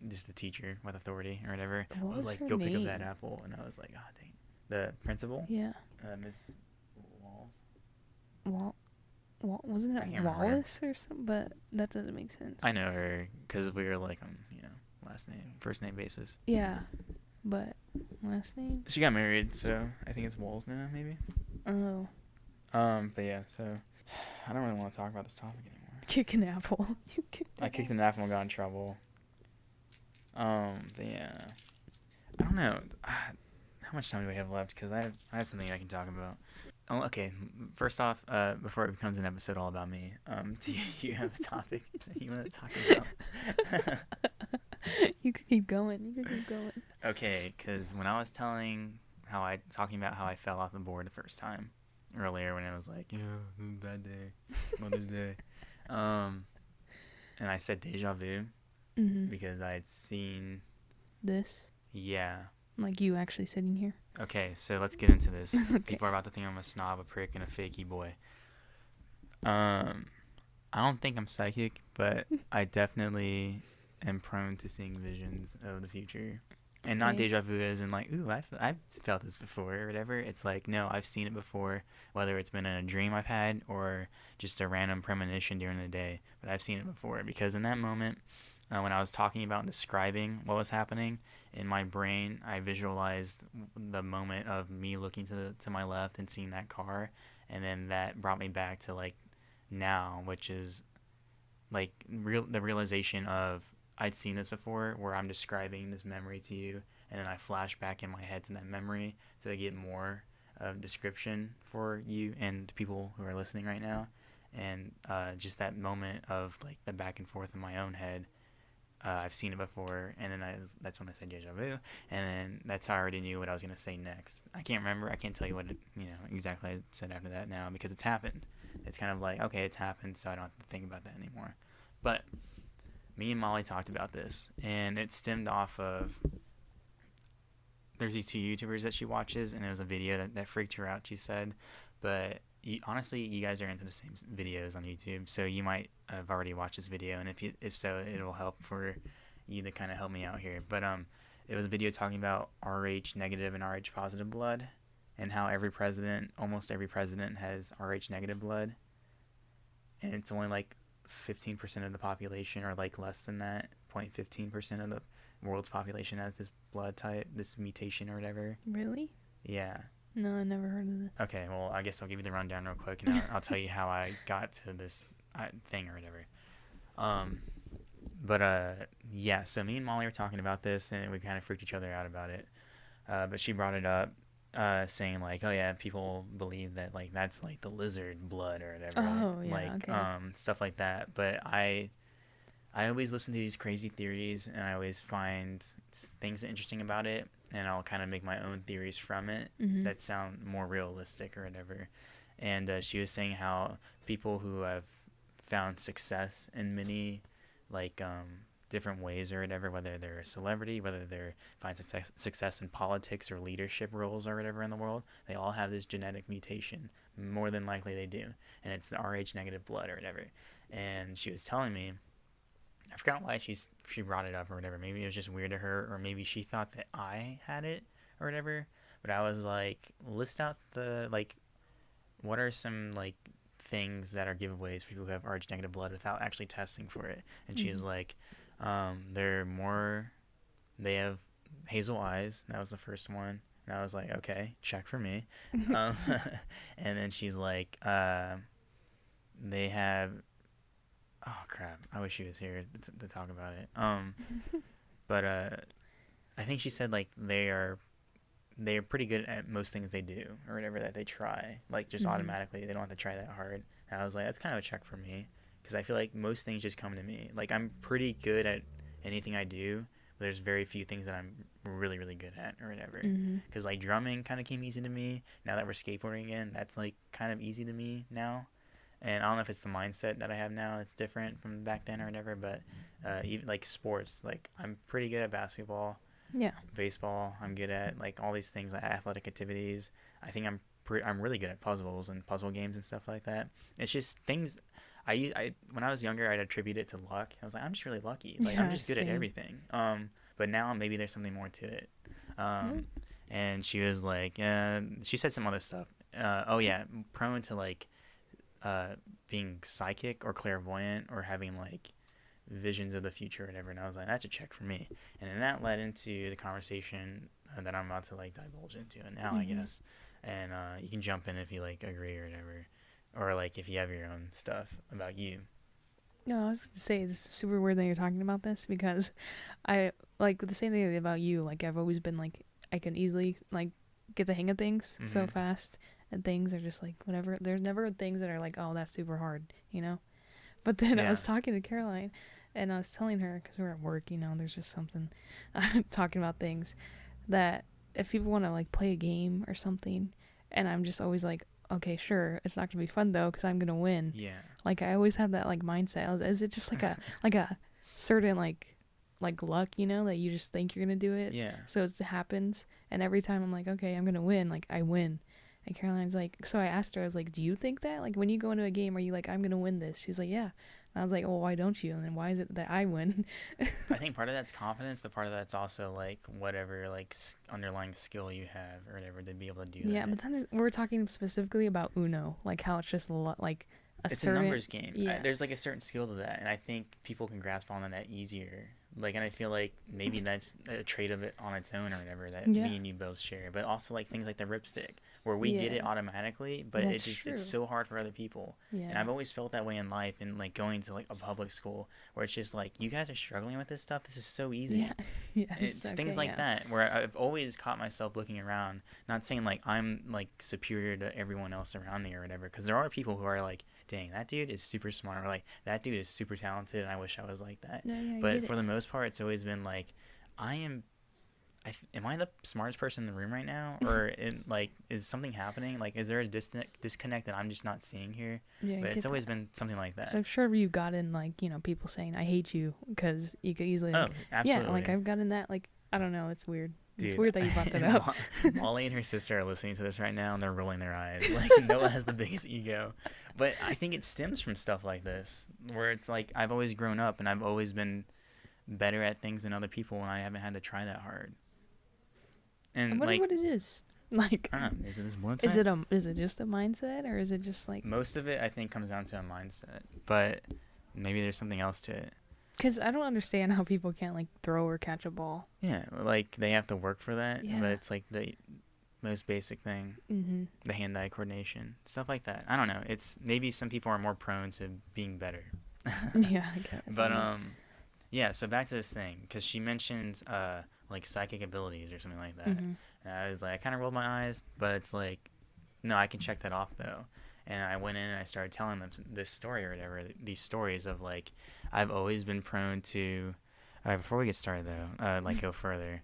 Speaker 3: just a teacher with authority or whatever.
Speaker 2: What
Speaker 3: was
Speaker 2: was
Speaker 3: like,
Speaker 2: her
Speaker 3: go pick up that
Speaker 2: name?
Speaker 3: apple, and I was like, oh dang, the principal,
Speaker 2: Yeah.
Speaker 3: Miss Walls.
Speaker 2: Wasn't
Speaker 3: I
Speaker 2: it
Speaker 3: can't remember.
Speaker 2: Wallace or something? But that doesn't make sense.
Speaker 3: I know her because we were like on first name basis.
Speaker 2: Yeah, but last name?
Speaker 3: She got married, so I think it's Walls now, maybe.
Speaker 2: Oh,
Speaker 3: But yeah, so I don't really want to talk about this topic anymore.
Speaker 2: kick an apple. You kicked.
Speaker 3: I kicked an apple and got in trouble. But yeah. I don't know. How much time do we have left? Because I have something I can talk about. Oh, okay. First off, before it becomes an episode all about me, do you have a topic that you want to talk about?
Speaker 2: You could keep going. You could keep going.
Speaker 3: Okay, because when I was talking about how I fell off the board the first time earlier, when I was like, yeah, it was a bad day, Mother's Day, and I said deja vu
Speaker 2: Mm-hmm.
Speaker 3: because I had seen,
Speaker 2: This,
Speaker 3: yeah.
Speaker 2: like you actually sitting here.
Speaker 3: Okay, so let's get into this.
Speaker 2: Okay.
Speaker 3: People are about to think I'm a snob, a prick, and a fakey boy. I don't think I'm psychic, but I definitely am prone to seeing visions of the future. And not
Speaker 2: Okay.
Speaker 3: deja vu as in like, ooh, I've felt this before or whatever. It's like, no, I've seen it before, whether it's been in a dream I've had or just a random premonition during the day. But I've seen it before because in that moment, when I was talking about and describing what was happening in my brain, I visualized the moment of me looking to my left and seeing that car, and then that brought me back to like now, which is like the realization of I'd seen this before, where I'm describing this memory to you, and then I flash back in my head to that memory to get more description for you and the people who are listening right now, and just that moment of like the back and forth in my own head. I've seen it before, and then that's when I said deja vu, and then that's how I already knew what I was gonna say next. I can't remember. I can't tell you what exactly I said after that now because it's happened. It's kind of like, okay, it's happened, so I don't have to think about that anymore. But me and Molly talked about this, and it stemmed off of there's these two YouTubers that she watches, and it was a video that freaked her out. She said, but honestly, you guys are into the same videos on YouTube, so you might have already watched this video, and if so, it'll help for you to kind of help me out here. But it was a video talking about Rh negative and Rh positive blood, and how almost every president has Rh negative blood, and it's only like 15% of the population, or like less than that, 0.15% of the world's population has this blood type, this mutation or whatever.
Speaker 2: Really?
Speaker 3: Yeah.
Speaker 2: No, I never heard of it.
Speaker 3: Okay, well, I guess I'll give you the rundown real quick, and I'll tell you how I got to this thing or whatever. Yeah, so me and Molly were talking about this, and we kind of freaked each other out about it. But she brought it up, saying like, oh yeah, people believe that like that's like the lizard blood or whatever.
Speaker 2: Oh, yeah,
Speaker 3: like
Speaker 2: okay.
Speaker 3: Stuff like that. But I always listen to these crazy theories, and I always find things interesting about it, and I'll kind of make my own theories from it that sound more realistic or whatever. And she was saying how people who have found success in many like different ways or whatever, whether they're a celebrity, whether they're find success in politics or leadership roles or whatever in the world, they all have this genetic mutation. More than likely they do, and it's the Rh negative blood or whatever. And she was telling me, I forgot why she brought it up or whatever. Maybe it was just weird to her, or maybe she thought that I had it or whatever. But I was like, list out the like, what are some like things that are giveaways for people who have Rh negative blood without actually testing for it? And she was like, they have hazel eyes. That was the first one. And I was like, okay, check for me. And then she's like, they have, oh crap, I wish she was here to talk about it. But I think she said like they are pretty good at most things they do or whatever that they try, like just automatically. They don't have to try that hard. And I was like, that's kind of a check for me, because I feel like most things just come to me. Like I'm pretty good at anything I do, but there's very few things that I'm really really good at or whatever. Because like drumming kind of came easy to me. Now that we're skateboarding again, that's like kind of easy to me now. And I don't know if it's the mindset that I have now. It's different from back then or whatever. But even like sports, like I'm pretty good at basketball.
Speaker 2: Yeah.
Speaker 3: Baseball, I'm good at like all these things, like athletic activities. I think I'm really good at puzzles and puzzle games and stuff like that. It's just things I when I was younger, I'd attribute it to luck. I was like, I'm just really lucky. Like I'm just good at everything. But now maybe there's something more to it. And she was like, she said some other stuff. Oh yeah, prone to like being psychic or clairvoyant or having like visions of the future or whatever. And I was like, that's a check for me. And then that led into the conversation that I'm about to like divulge into it now, I guess. And you can jump in if you like agree or whatever, or like if you have your own stuff about you.
Speaker 2: No, I was gonna say this is super weird that you're talking about this because I like the same thing about you. Like I've always been like I can easily like get the hang of things so fast, and things are just like whatever. There's never things that are like, oh, that's super hard, you know. But then I
Speaker 3: Yeah.
Speaker 2: was talking to Caroline, and I was telling her because we're at work, you know, there's just something talking about things that if people want to like play a game or something, and I'm just always like, okay, sure, it's not gonna be fun though because I'm gonna win.
Speaker 3: Yeah.
Speaker 2: Like I always have that like mindset. Is it just like a certain like luck, you know, that you just think you're gonna do it?
Speaker 3: Yeah.
Speaker 2: So it happens, and every time I'm like, okay, I'm gonna win. Like I win. And Caroline's like, so I asked her, I was like, do you think that? Like when you go into a game, are you like, I'm gonna win this? She's like, yeah. And I was like, well, why don't you? And then why is it that I win?
Speaker 3: I think part of that's confidence, but part of that's also like whatever like underlying skill you have or whatever to be able to do that.
Speaker 2: Yeah, but then we're talking specifically about Uno, like how it's just like
Speaker 3: It's
Speaker 2: certain,
Speaker 3: a numbers game.
Speaker 2: Yeah.
Speaker 3: There's like a certain skill to that, and I think people can grasp on that easier. Like, and I feel like maybe that's a trait of it on its own or whatever that me and you both share. But also like things like the ripstick, where we get it automatically, but
Speaker 2: That's
Speaker 3: it's so hard for other people.
Speaker 2: Yeah.
Speaker 3: And I've always felt that way in life, and like going to like a public school where it's just like you guys are struggling with this stuff. This is so easy.
Speaker 2: Yeah. Yes,
Speaker 3: It's things like that where I've always caught myself looking around, not saying like I'm like superior to everyone else around me or whatever, because there are people who are like, dang, that dude is super smart, or like that dude is super talented and I wish I was like that.
Speaker 2: No, yeah,
Speaker 3: But for the most part, it's always been like, am I the smartest person in the room right now, or is something happening? Like, is there a disconnect that I'm just not seeing here?
Speaker 2: Yeah,
Speaker 3: but it's always been something like that.
Speaker 2: So I'm sure you've gotten like, you know, people saying I hate you because you could easily like,
Speaker 3: absolutely.
Speaker 2: yeah, like I've gotten that, like I don't know, it's weird.
Speaker 3: Dude,
Speaker 2: it's weird that you brought that up.
Speaker 3: Molly and her sister are listening to this right now and they're rolling their eyes. Like Noah has the biggest ego. But I think it stems from stuff like this, where it's like I've always grown up and I've always been better at things than other people and I haven't had to try that hard. And
Speaker 2: I wonder
Speaker 3: like,
Speaker 2: what it is. Like,
Speaker 3: I don't know, is it this one time?
Speaker 2: Is it just a mindset, or is it just like?
Speaker 3: Most of it, I think, comes down to a mindset, but maybe there's something else to it.
Speaker 2: Because I don't understand how people can't like throw or catch a ball.
Speaker 3: Yeah, like they have to work for that,
Speaker 2: Yeah.
Speaker 3: but it's like the most basic thing.
Speaker 2: Mm-hmm.
Speaker 3: The hand-eye coordination, stuff like that. I don't know. It's maybe some people are more prone to being better.
Speaker 2: Yeah, I guess.
Speaker 3: But yeah. So back to this thing, because she mentioned like psychic abilities or something like that.
Speaker 2: Mm-hmm.
Speaker 3: And I was like, I kind of rolled my eyes, but it's like, no, I can check that off though. And I went in and I started telling them this story or whatever. These stories of like, I've always been prone to. Before we get started though, like go further.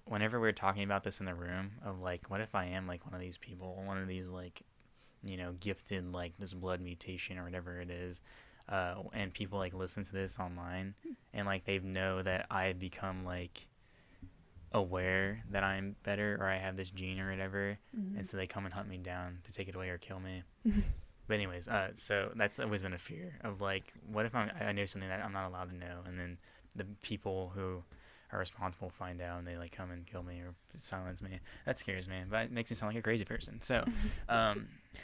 Speaker 3: Whenever we're talking about this in the room, of like, what if I am like one of these people, one of these like, you know, gifted like this blood mutation or whatever it is, and people like listen to this online and like they know that I've become like aware that I'm better or I have this gene or whatever, and so they come and hunt me down to take it away or kill me. But anyways, so that's always been a fear of like, what if I know something that I'm not allowed to know, and then the people who are responsible find out and they like come and kill me or silence me. That scares me, but it makes me sound like a crazy person. So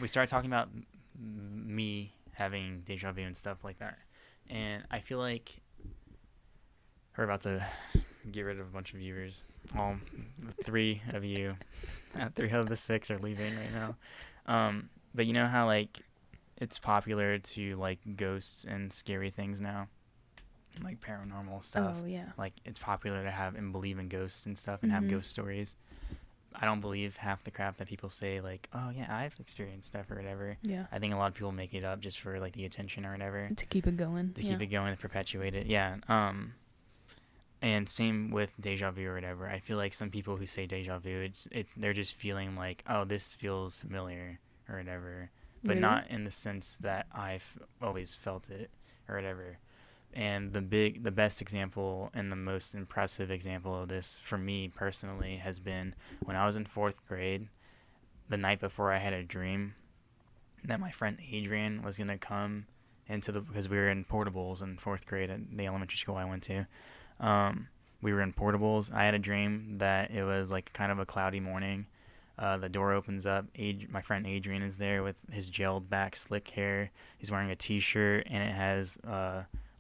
Speaker 3: we started talking about me having deja vu and stuff like that, and I feel like we're about to get rid of a bunch of viewers. All 3 of you, 3 of the 6 are leaving right now. But you know how like it's popular to like ghosts and scary things now, like paranormal stuff.
Speaker 2: Oh yeah.
Speaker 3: Like it's popular to have and believe in ghosts and stuff and have ghost stories. I don't believe half the crap that people say, like, oh yeah, I've experienced stuff or whatever.
Speaker 2: Yeah.
Speaker 3: I think a lot of people make it up just for like the attention or whatever.
Speaker 2: To keep it going.
Speaker 3: To keep it going, to perpetuate it. Yeah. And same with deja vu or whatever. I feel like some people who say deja vu, it's they're just feeling like, oh, this feels familiar or whatever, but
Speaker 2: Really?
Speaker 3: not in the sense that I've always felt it or whatever. And the best example and the most impressive example of this for me personally has been when I was in 4th grade. The night before, I had a dream that my friend Adrian was gonna come because we were in portables in 4th grade at the elementary school I went to. We were in portables. I had a dream that it was like kind of a cloudy morning. The door opens up. My friend Adrian is there with his gelled back, slick hair. He's wearing a t-shirt and it has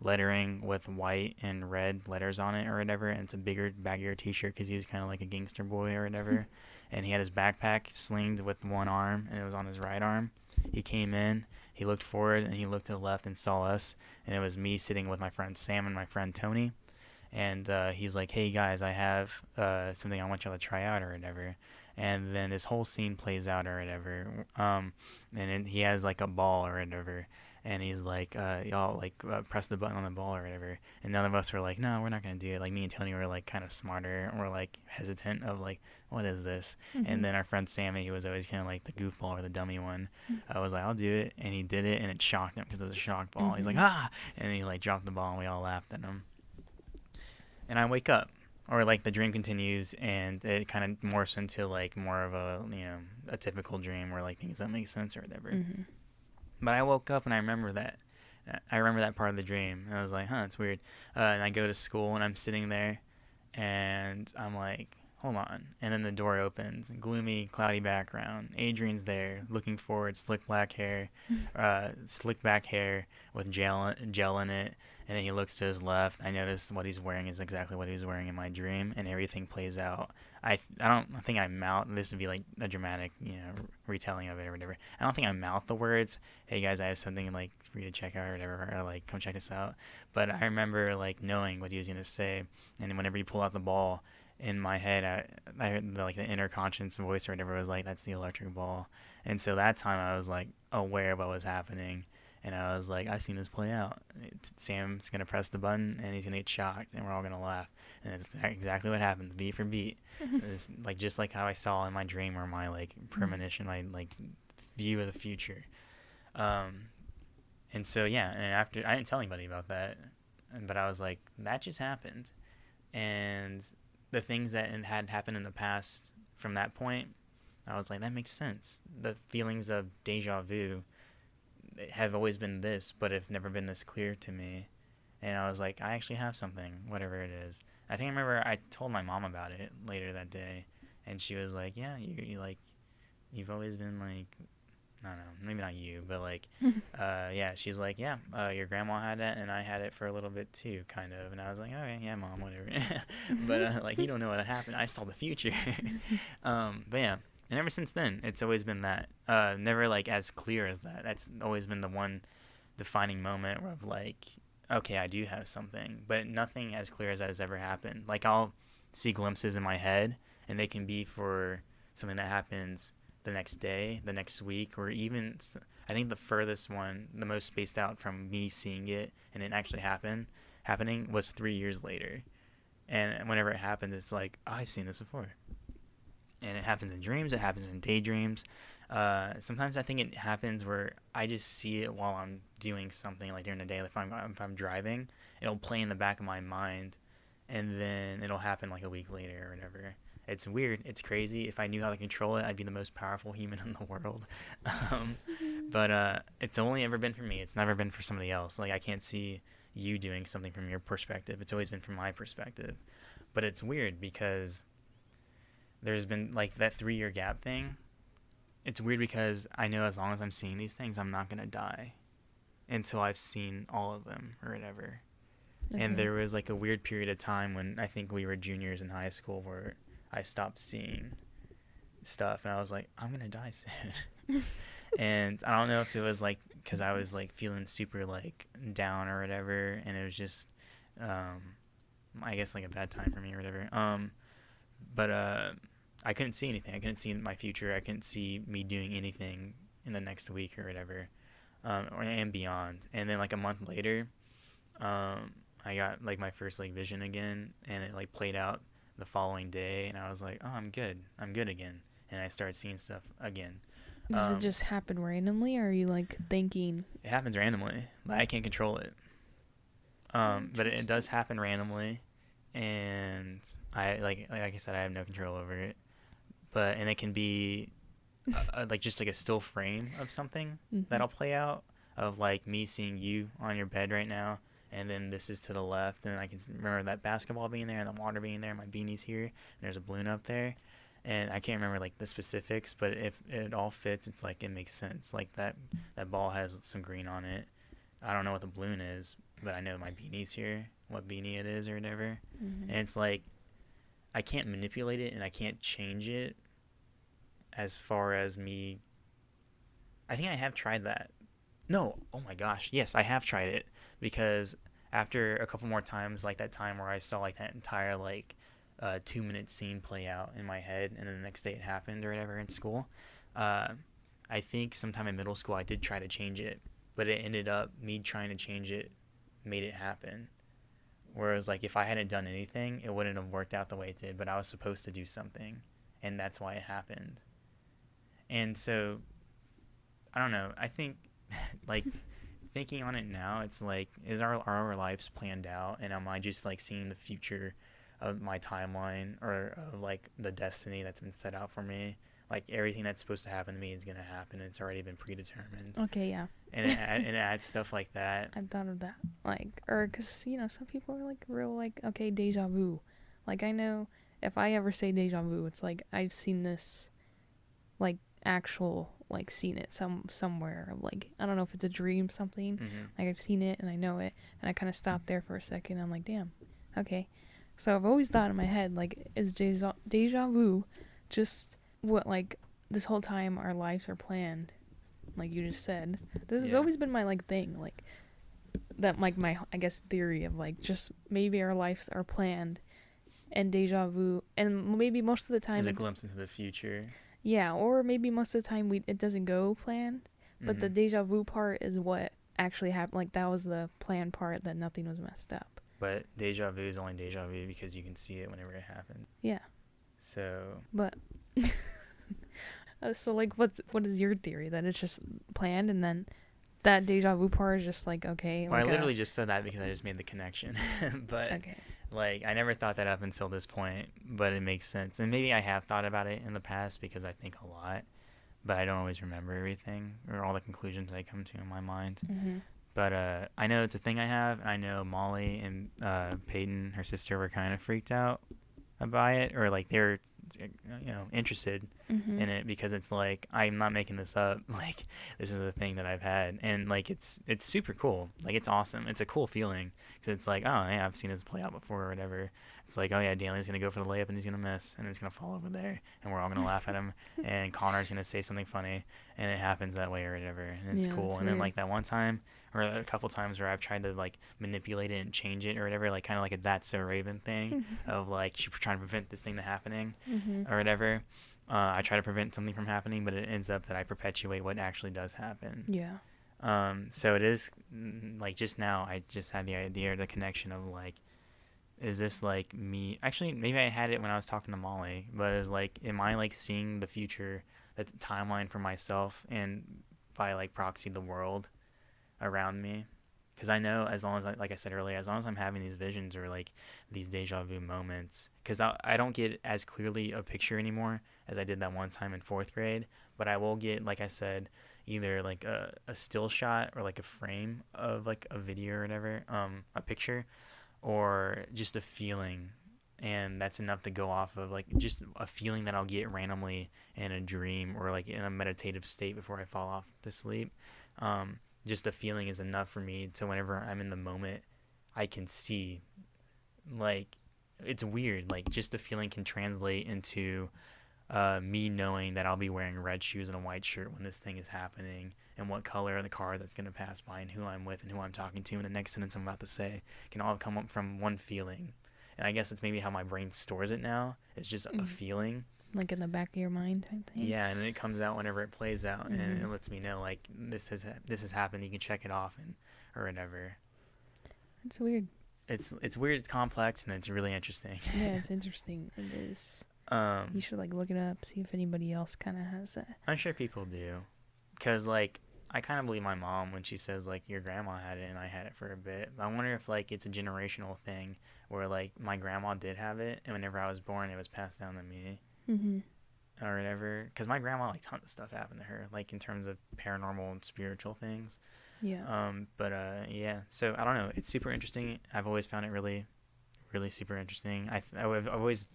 Speaker 3: lettering with white and red letters on it or whatever. And it's a bigger, baggier t-shirt because he was kind of like a gangster boy or whatever. And he had his backpack slinged with one arm and it was on his right arm. He came in, he looked forward, and he looked to the left and saw us, and it was me sitting with my friend Sam and my friend Tony. And he's like, hey guys, I have something I want y'all to try out or whatever. And then this whole scene plays out or whatever. And then he has like a ball or whatever. And he's like, y'all like press the button on the ball or whatever. And none of us were like, no, we're not going to do it. Like me and Tony were like kind of smarter. And we're like hesitant of like, what is this? And then our friend Sammy, who was always kind of like the goofball or the dummy one, was like, I'll do it. And he did it, and it shocked him because it was a shock ball. He's like, ah! And he like dropped the ball, and we all laughed at him. And I wake up, or like the dream continues, and it kind of morphs into like more of a, you know, a typical dream where like things don't make sense or whatever. But I woke up and I remember that part of the dream, and I was like, huh, it's weird. And I go to school, and I'm sitting there, and I'm like, hold on. And then the door opens, gloomy, cloudy background. Adrian's there, looking forward, slick back hair with gel in it. And then he looks to his left. I notice what he's wearing is exactly what he was wearing in my dream, and everything plays out. I think I mouth, this would be like a dramatic, you know, retelling of it or whatever. I don't think I mouth the words, hey guys, I have something like for you to check out or whatever, or like come check this out. But I remember like knowing what he was gonna say, and whenever he pulled out the ball, in my head, I heard like the inner conscience voice or whatever was like, that's the electric ball. And so that time I was like aware of what was happening. And I was like, I've seen this play out. Sam's going to press the button, and he's going to get shocked, and we're all going to laugh. And it's exactly what happens, beat for beat. It's like just like how I saw in my dream, or my like premonition, my like view of the future. And so, yeah, and after, I didn't tell anybody about that, but I was like, that just happened. And the things that had happened in the past from that point, I was like, that makes sense. The feelings of deja vu have always been this, but have never been this clear to me. And I was like, I actually have something, whatever it is. I think I remember I told my mom about it later that day, and she was like, yeah, you like, you've always been like, I don't know, maybe not you, but like, yeah, she's like, yeah, your grandma had it, and I had it for a little bit too, kind of. And I was like, okay, yeah, mom, whatever. But like, you don't know what happened. I saw the future. But yeah. And ever since then, it's always been that. Never, like, as clear as that. That's always been the one defining moment of, like, okay, I do have something. But nothing as clear as that has ever happened. Like, I'll see glimpses in my head, and they can be for something that happens the next day, the next week, or even, I think the furthest one, the most spaced out from me seeing it and it actually happening was 3 years later. And whenever it happened, it's like, oh, I've seen this before. And it happens in dreams. It happens in daydreams. Sometimes I think it happens where I just see it while I'm doing something, like during the day. Like if I'm driving, it'll play in the back of my mind, and then it'll happen like a week later or whatever. It's weird. It's crazy. If I knew how to control it, I'd be the most powerful human in the world. But it's only ever been for me. It's never been for somebody else. Like, I can't see you doing something from your perspective. It's always been from my perspective. But it's weird because there's been like that 3-year gap thing. It's weird because I know as long as I'm seeing these things, I'm not going to die until I've seen all of them or whatever. And there was like a weird period of time when I think we were juniors in high school where I stopped seeing stuff, and I was like, I'm going to die soon. And I don't know if it was like because I was like feeling super like down or whatever, and it was just I guess like a bad time for me or whatever. But I couldn't see anything. I couldn't see my future. I couldn't see me doing anything in the next week or whatever, and beyond. And then like a month later, I got like my first like vision again, and it like played out the following day, and I was like, oh, I'm good again. And I started seeing stuff again.
Speaker 2: Does it just happen randomly, or are you like thinking?
Speaker 3: It happens randomly. Like, I can't control it. But it does happen randomly, and I like I said, I have no control over it. And it can be like just like a still frame of something that'll play out of like me seeing you on your bed right now, and then this is to the left, and I can remember that basketball being there and the water being there, my beanie's here, and there's a balloon up there. And I can't remember like the specifics, but if it all fits, it's like it makes sense. Like that ball has some green on it. I don't know what the balloon is, but I know my beanie's here, what beanie it is or whatever. And it's like I can't manipulate it and I can't change it as far as me. I think I have tried that. No, oh my gosh, yes, I have tried it, because after a couple more times, like that time where I saw like that entire like 2 minute scene play out in my head, and then the next day it happened or whatever in school. Uh, I think sometime in middle school I did try to change it, but it ended up me trying to change it made it happen. Whereas like if I hadn't done anything, it wouldn't have worked out the way it did. But I was supposed to do something, and that's why it happened. And so I don't know. I think like thinking on it now, it's like, are our lives planned out, and am I just like seeing the future of my timeline, or of like the destiny that's been set out for me? Like everything that's supposed to happen to me is gonna happen, and it's already been predetermined.
Speaker 2: Okay, yeah.
Speaker 3: And it adds stuff like that.
Speaker 2: I thought of that. Like, or, because, you know, some people are like real, like, okay, deja vu. Like, I know if I ever say deja vu, it's like I've seen this, like, actual, like, seen it somewhere. Like, I don't know if it's a dream, something.
Speaker 3: Mm-hmm.
Speaker 2: Like, I've seen it and I know it. And I kind of stopped there for a second. I'm like, damn, okay. So I've always thought in my head, like, is deja vu just what, like, this whole time our lives are planned? Like you just said, this has always been my like thing, like that, like my, I guess, theory of like just maybe our lives are planned, and deja vu, and maybe most of the time
Speaker 3: is a glimpse into the future.
Speaker 2: Yeah, or maybe most of the time it doesn't go planned, but the deja vu part is what actually happened. Like that was the planned part, that nothing was messed up.
Speaker 3: But deja vu is only deja vu because you can see it whenever it happened.
Speaker 2: Yeah.
Speaker 3: So.
Speaker 2: But. So, like, what is your theory? That it's just planned, and then that deja vu part is just like, okay.
Speaker 3: Well,
Speaker 2: like
Speaker 3: I literally just said that because I just made the connection. But,
Speaker 2: okay.
Speaker 3: like, I never thought that up until this point, but it makes sense. And maybe I have thought about it in the past because I think a lot, but I don't always remember everything or all the conclusions I come to in my mind.
Speaker 2: Mm-hmm.
Speaker 3: But I know it's a thing I have, and I know Molly and Peyton, her sister, were kind of freaked out by it, or like they're, you know, interested in it, because it's like, I'm not making this up. Like, this is a thing that I've had, and like it's super cool. Like, it's awesome. It's a cool feeling, because it's like, oh yeah, I've seen this play out before or whatever. It's like, oh yeah, Daly's gonna go for the layup and he's gonna miss, and it's gonna fall over there, and we're all gonna laugh at him, and Connor's gonna say something funny, and it happens that way or whatever, and it's cool. And then like that one time, or a couple times where I've tried to like manipulate it and change it or whatever, like kind of like a That's So Raven thing of like trying to prevent this thing to happening or whatever. I try to prevent something from happening, but it ends up that I perpetuate what actually does happen.
Speaker 2: Yeah.
Speaker 3: So it is like, just now I just had the idea or the connection of like, is this like me? Actually, maybe I had it when I was talking to Molly, but it was like, am I like seeing the future, the timeline for myself, and by like proxy the world around me? Because I know, as long as like I said earlier, as long as I'm having these visions or like these deja vu moments, because I don't get as clearly a picture anymore as I did that one time in 4th grade, but I will get, like I said, either like a still shot or like a frame of like a video or whatever, a picture, or just a feeling, and that's enough to go off of, like just a feeling that I'll get randomly in a dream or like in a meditative state before I fall off to sleep. Just a feeling is enough for me to, whenever I'm in the moment, I can see. Like, it's weird, like just the feeling can translate into me knowing that I'll be wearing red shoes and a white shirt when this thing is happening, and what color of the car that's going to pass by, and who I'm with and who I'm talking to, and the next sentence I'm about to say can all come up from one feeling. And I guess it's maybe how my brain stores it now. It's just a feeling.
Speaker 2: Like in the back of your mind type thing.
Speaker 3: Yeah, and it comes out whenever it plays out, and it lets me know like this has happened. You can check it off and or whatever.
Speaker 2: It's weird.
Speaker 3: It's weird. It's complex, and it's really interesting.
Speaker 2: Yeah, it's interesting. It is. You should like look it up, see if anybody else kind of has that.
Speaker 3: I'm sure people do, because like I kind of believe my mom when she says like your grandma had it and I had it for a bit. I wonder if like it's a generational thing where like my grandma did have it, and whenever I was born, it was passed down to me. Or whatever, because my grandma, like, tons of stuff happened to her, like in terms of paranormal and spiritual things.
Speaker 2: Yeah.
Speaker 3: Yeah, so I don't know, it's super interesting. I've always found it really, really super interesting. I've always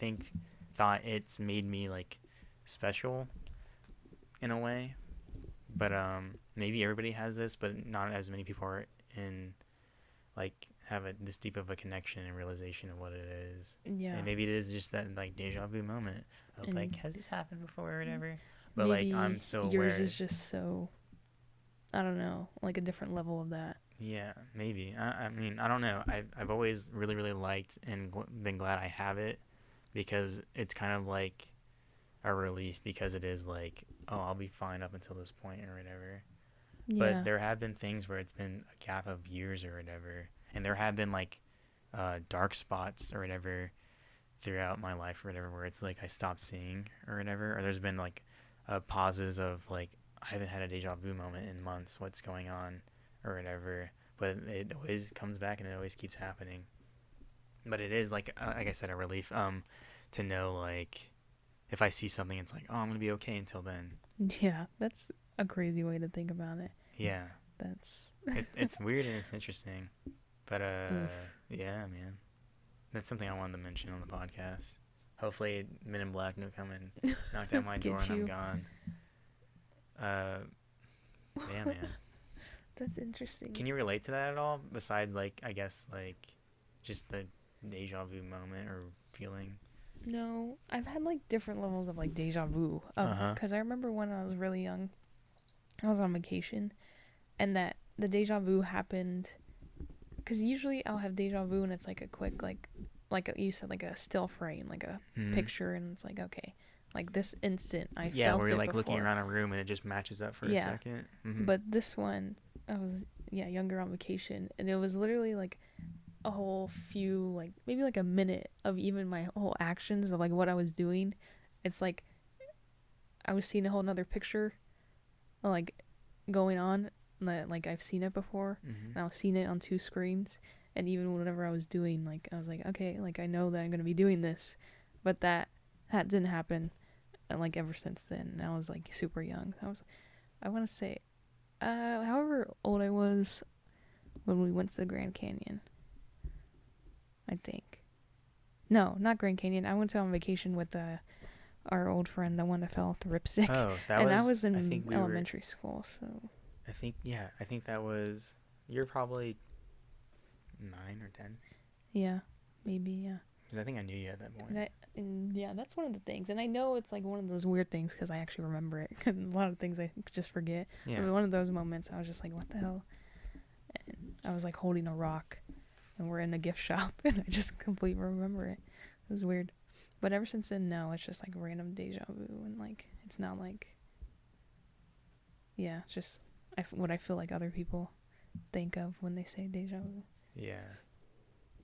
Speaker 3: thought it's made me like special in a way, but maybe everybody has this, but not as many people are in like have this deep of a connection and realization of what it is.
Speaker 2: Yeah.
Speaker 3: And maybe it is just that like deja vu moment of like, has this happened before or whatever? But like, I'm so aware.
Speaker 2: Yours is just so I don't know, like a different level of that.
Speaker 3: Yeah, maybe. I mean, I don't know. I've always really, really liked and been glad I have it because it's kind of like a relief because it is like, oh, I'll be fine up until this point or whatever. But
Speaker 2: Yeah.
Speaker 3: there have been things where it's been a gap of years or whatever, and there have been like dark spots or whatever throughout my life or whatever where it's like I stopped seeing or whatever, or there's been like pauses of like I haven't had a deja vu moment in months. What's going on or whatever? But it always comes back and it always keeps happening. But it is like I said, a relief to know like if I see something, it's like, oh, I'm gonna be okay until then.
Speaker 2: Yeah, that's a crazy way to think about it.
Speaker 3: Yeah,
Speaker 2: That's
Speaker 3: it's weird and it's interesting, but
Speaker 2: oof.
Speaker 3: yeah, man, that's something I wanted to mention on the podcast. Hopefully, Men in Black don't come and knock down my door
Speaker 2: Get
Speaker 3: and I'm
Speaker 2: you.
Speaker 3: gone. Yeah, man.
Speaker 2: That's interesting.
Speaker 3: Can you relate to that at all? Besides, like, I guess, like, just the deja vu moment or feeling.
Speaker 2: No, I've had like different levels of like deja vu.
Speaker 3: Uh-huh.
Speaker 2: Because I remember when I was really young, I was on vacation, and that the deja vu happened. Because usually I'll have deja vu and it's like a quick like you said, like a still frame, like a
Speaker 3: Mhm.
Speaker 2: picture, and it's like, okay, like this instant I
Speaker 3: Yeah,
Speaker 2: felt
Speaker 3: where
Speaker 2: it
Speaker 3: you're like looking
Speaker 2: before.
Speaker 3: around a room and it just matches up for
Speaker 2: Yeah.
Speaker 3: a second. Mhm.
Speaker 2: But this one, I was younger on vacation, and it was literally like a whole few, like maybe like a minute of even my whole actions of like what I was doing. It's like I was seeing a whole nother picture, like going on that like I've seen it before,
Speaker 3: Mhm.
Speaker 2: and I was seeing it on two screens. And even whatever I was doing, like I was like, okay, like I know that I'm gonna be doing this, but that didn't happen, and like ever since then. And I was like super young. I want to say, however old I was when we went to the Grand Canyon. I think. No, not Grand Canyon. I went on vacation with our old friend, the one that fell off the ripstick.
Speaker 3: Oh, that
Speaker 2: And
Speaker 3: was.
Speaker 2: I was in
Speaker 3: I think we
Speaker 2: elementary school, so
Speaker 3: I think yeah. I think that was. You're probably 9 or 10.
Speaker 2: yeah, maybe yeah.
Speaker 3: Because I think I knew you at that point.
Speaker 2: And yeah, that's one of the things. And I know it's like one of those weird things because I actually remember it. Cause a lot of things I just forget.
Speaker 3: Yeah.
Speaker 2: But one of those moments, I was just like, what the hell? And I was like holding a rock, and we're in a gift shop, and I just completely remember it. It was weird. But ever since then, no, it's just like random deja vu, and like it's not like, yeah, it's just what I feel like other people think of when they say deja vu.
Speaker 3: Yeah.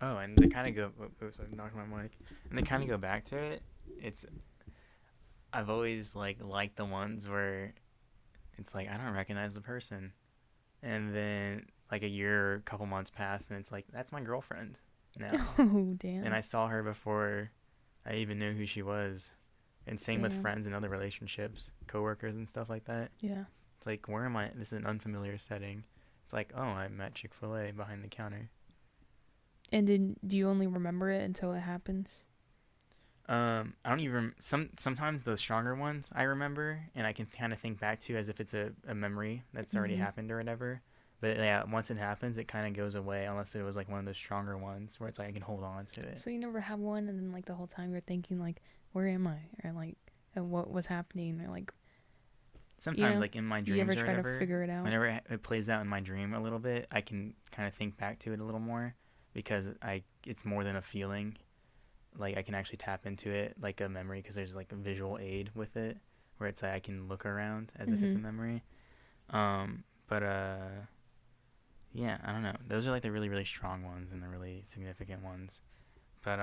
Speaker 3: Oh, and they kind of go. Oops, I knocked my mic. And they kind of go back to it. It's. I've always liked the ones where, it's like I don't recognize the person, and then like a year or a couple months pass, and it's like that's my girlfriend now,
Speaker 2: Oh damn.
Speaker 3: and I saw her before I even knew who she was, and same with
Speaker 2: Damn.
Speaker 3: friends and other relationships, coworkers and stuff like that.
Speaker 2: Yeah.
Speaker 3: It's like where am I? This is an unfamiliar setting. It's like, oh, I'm at Chick-fil-A behind the counter.
Speaker 2: And do you only remember it until it happens?
Speaker 3: I don't even sometimes the stronger ones I remember and I can kind of think back to as if it's a memory that's already
Speaker 2: Mhm.
Speaker 3: happened or whatever. But yeah, once it happens, it kind of goes away unless it was like one of those stronger ones where it's like I can hold on to it.
Speaker 2: So you never have one, and then like the whole time you're thinking like, where am I, or like, what was happening, or like,
Speaker 3: Sometimes
Speaker 2: know,
Speaker 3: like in my
Speaker 2: do you ever
Speaker 3: dreams or
Speaker 2: try
Speaker 3: whatever,
Speaker 2: to figure it out?
Speaker 3: whenever it plays out in my dream a little bit, I can kind of think back to it a little more because it's more than a feeling. Like I can actually tap into it like a memory because there's like a visual aid with it where it's like I can look around as if it's a
Speaker 2: Mhm.
Speaker 3: memory. But yeah, I don't know. Those are like the really, really strong ones and the really significant ones. But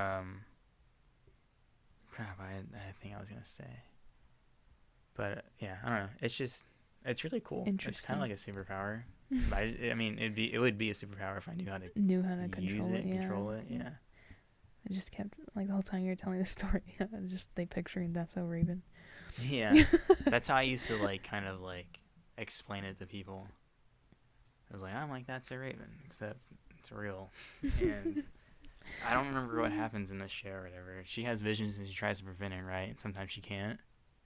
Speaker 3: crap, I had a thing I was gonna say. But yeah, I don't know. It's really cool. It's
Speaker 2: Interesting.
Speaker 3: kind of like a superpower. But I mean, it would be a superpower if I knew how to
Speaker 2: Knew how to
Speaker 3: use
Speaker 2: control
Speaker 3: it,
Speaker 2: it. Yeah.
Speaker 3: control it. Yeah.
Speaker 2: I just kept like the whole time you were telling the story, just they picturing that's so Raven.
Speaker 3: Yeah. That's how I used to like kind of like explain it to people. I was like, I'm like that's a raven, except it's real. And I don't remember what happens in the show or whatever. She has visions and she tries to prevent it, right? And sometimes she can't.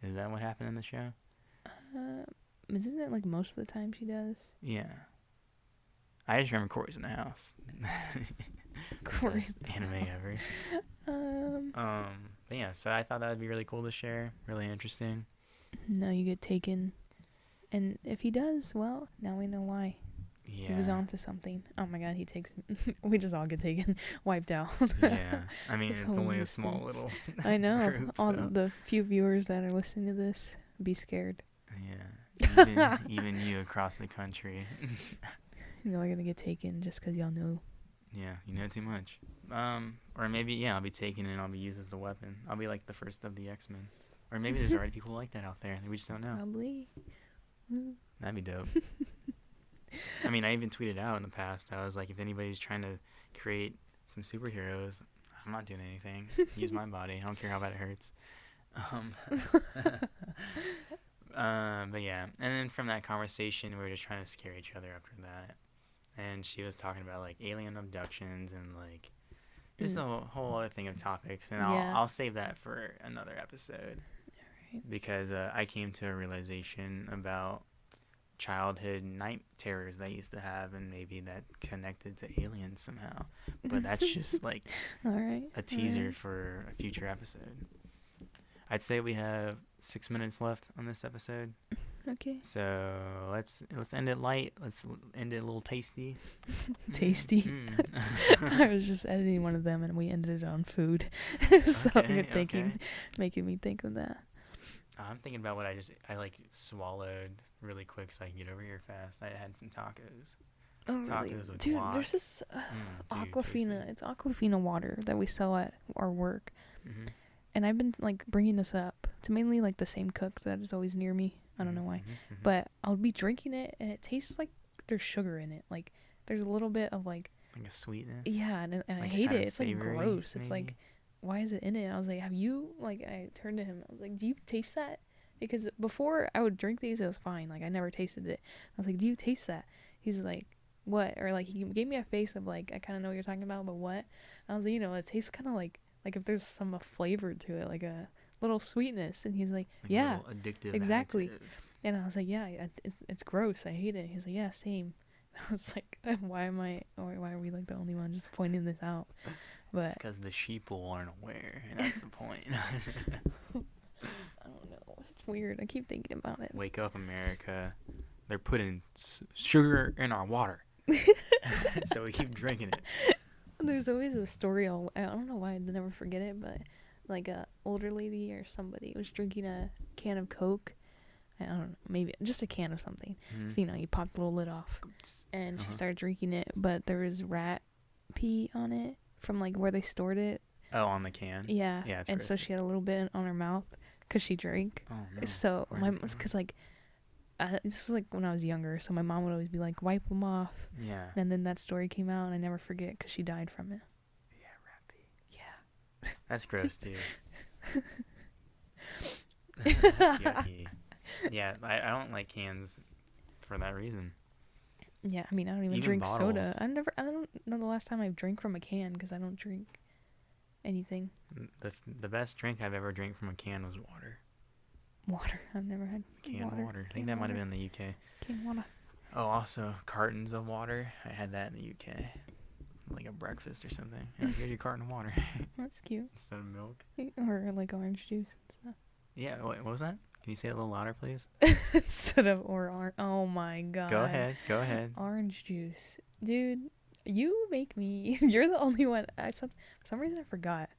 Speaker 3: Is that what happened in the show?
Speaker 2: Isn't it like most of the time she does?
Speaker 3: Yeah. I just remember Corey's in the house.
Speaker 2: Corey's
Speaker 3: Best anime ever. But yeah, so I thought that would be really cool to share. Really interesting.
Speaker 2: No, you get taken And if he does, well, now we know why.
Speaker 3: Yeah.
Speaker 2: He was onto something. Oh my god, he takes... we just all get taken, wiped out.
Speaker 3: Yeah. I mean,
Speaker 2: This
Speaker 3: it's
Speaker 2: whole
Speaker 3: only a small
Speaker 2: existence.
Speaker 3: little
Speaker 2: I know.
Speaker 3: group,
Speaker 2: All
Speaker 3: so.
Speaker 2: the few viewers that are listening to this, be scared.
Speaker 3: Yeah. Even you across the country.
Speaker 2: Y'all are gonna get taken just because y'all know.
Speaker 3: Yeah, you know too much. Or maybe, yeah, I'll be taken and I'll be used as a weapon. I'll be like the first of the X-Men. Or maybe there's already people like that out there. We just don't know.
Speaker 2: Probably.
Speaker 3: That'd be dope. I mean, I even tweeted out in the past. I was like, if anybody's trying to create some superheroes, I'm not doing anything. Use my body. I don't care how bad it hurts. But yeah. And then from that conversation, we were just trying to scare each other after that. And she was talking about like alien abductions and like just a whole other thing of topics. And I'll save that for another episode.
Speaker 2: Right.
Speaker 3: Because I came to a realization about childhood night terrors that I used to have, and maybe that connected to aliens somehow. But that's just like a teaser for a future episode. I'd say we have 6 minutes left on this episode.
Speaker 2: Okay.
Speaker 3: So let's end it light. Let's end it a little tasty.
Speaker 2: Tasty. I was just editing one of them and we ended it on food. So you're thinking, making me think of that.
Speaker 3: I'm thinking about what I like swallowed really quick so I can get over here fast. I had some tacos.
Speaker 2: Oh, really?
Speaker 3: Tacos with
Speaker 2: Dude,
Speaker 3: guac.
Speaker 2: there's this
Speaker 3: Dude,
Speaker 2: Aquafina.
Speaker 3: tasty.
Speaker 2: It's Aquafina water that we sell at our work.
Speaker 3: Mm-hmm.
Speaker 2: And I've been like bringing this up to mainly like the same cook that is always near me. I don't know why.
Speaker 3: Mm-hmm.
Speaker 2: But I'll be drinking it and it tastes like there's sugar in it. Like there's a little bit of like
Speaker 3: a sweetness.
Speaker 2: Yeah, and I
Speaker 3: Like
Speaker 2: hate
Speaker 3: kind
Speaker 2: it.
Speaker 3: of
Speaker 2: It's like
Speaker 3: savory,
Speaker 2: gross.
Speaker 3: maybe?
Speaker 2: It's like, why is it in it? I was like, have you like? I turned to him. I was like, do you taste that? Because before I would drink these, it was fine. Like I never tasted it. I was like, do you taste that? He's like, what? Or like he gave me a face of like, I kind of know what you're talking about, but what? I was like, it tastes kind of like if there's some flavor to it, like a little sweetness. And he's like yeah,
Speaker 3: a little addictive.
Speaker 2: exactly.
Speaker 3: Additive.
Speaker 2: And I was like, yeah, it's gross. I hate it. He's like, yeah, same. I was like, why are we like the only one just pointing this out? But
Speaker 3: it's because the sheeple aren't aware, and that's the point.
Speaker 2: I don't know. It's weird. I keep thinking about it.
Speaker 3: Wake up, America. They're putting sugar in our water. So we keep drinking it.
Speaker 2: There's always a story. I don't know why I never forget it, but like a older lady or somebody was drinking a can of Coke. I don't know, maybe just a can of something.
Speaker 3: Mm-hmm.
Speaker 2: So, you pop the little lid off. And she started drinking it, but there was rat pee on it from, like, where they stored it.
Speaker 3: Oh, on the can?
Speaker 2: Yeah.
Speaker 3: Yeah, it's
Speaker 2: and
Speaker 3: gross.
Speaker 2: so she had a little bit on her mouth because she drank.
Speaker 3: Oh, no.
Speaker 2: So,
Speaker 3: Where's this
Speaker 2: because, like, this was, like, when I was younger, so my mom would always be like, wipe them off.
Speaker 3: Yeah.
Speaker 2: And then that story came out, and I never forget because she died from it.
Speaker 3: Yeah, rat pee.
Speaker 2: Yeah.
Speaker 3: That's gross, too. That's yucky. Yeah, I don't like cans for that reason.
Speaker 2: Yeah, I mean, I don't even drink soda. I don't know the last time I drank from a can because I don't drink anything.
Speaker 3: The best drink I've ever drank from a can was water.
Speaker 2: Water. I've never had
Speaker 3: Canned water. I think that might have been in the UK.
Speaker 2: Canned water.
Speaker 3: Oh, also cartons of water. I had that in the UK. Like a breakfast or something. Yeah, here's your carton of water.
Speaker 2: That's cute.
Speaker 3: Instead of milk.
Speaker 2: Or like orange juice and stuff.
Speaker 3: Yeah, what was that? Can you say it a little louder, please?
Speaker 2: Instead of orange. Oh my god.
Speaker 3: Go ahead.
Speaker 2: Orange juice. Dude, you make me. You're the only one. For some reason I forgot.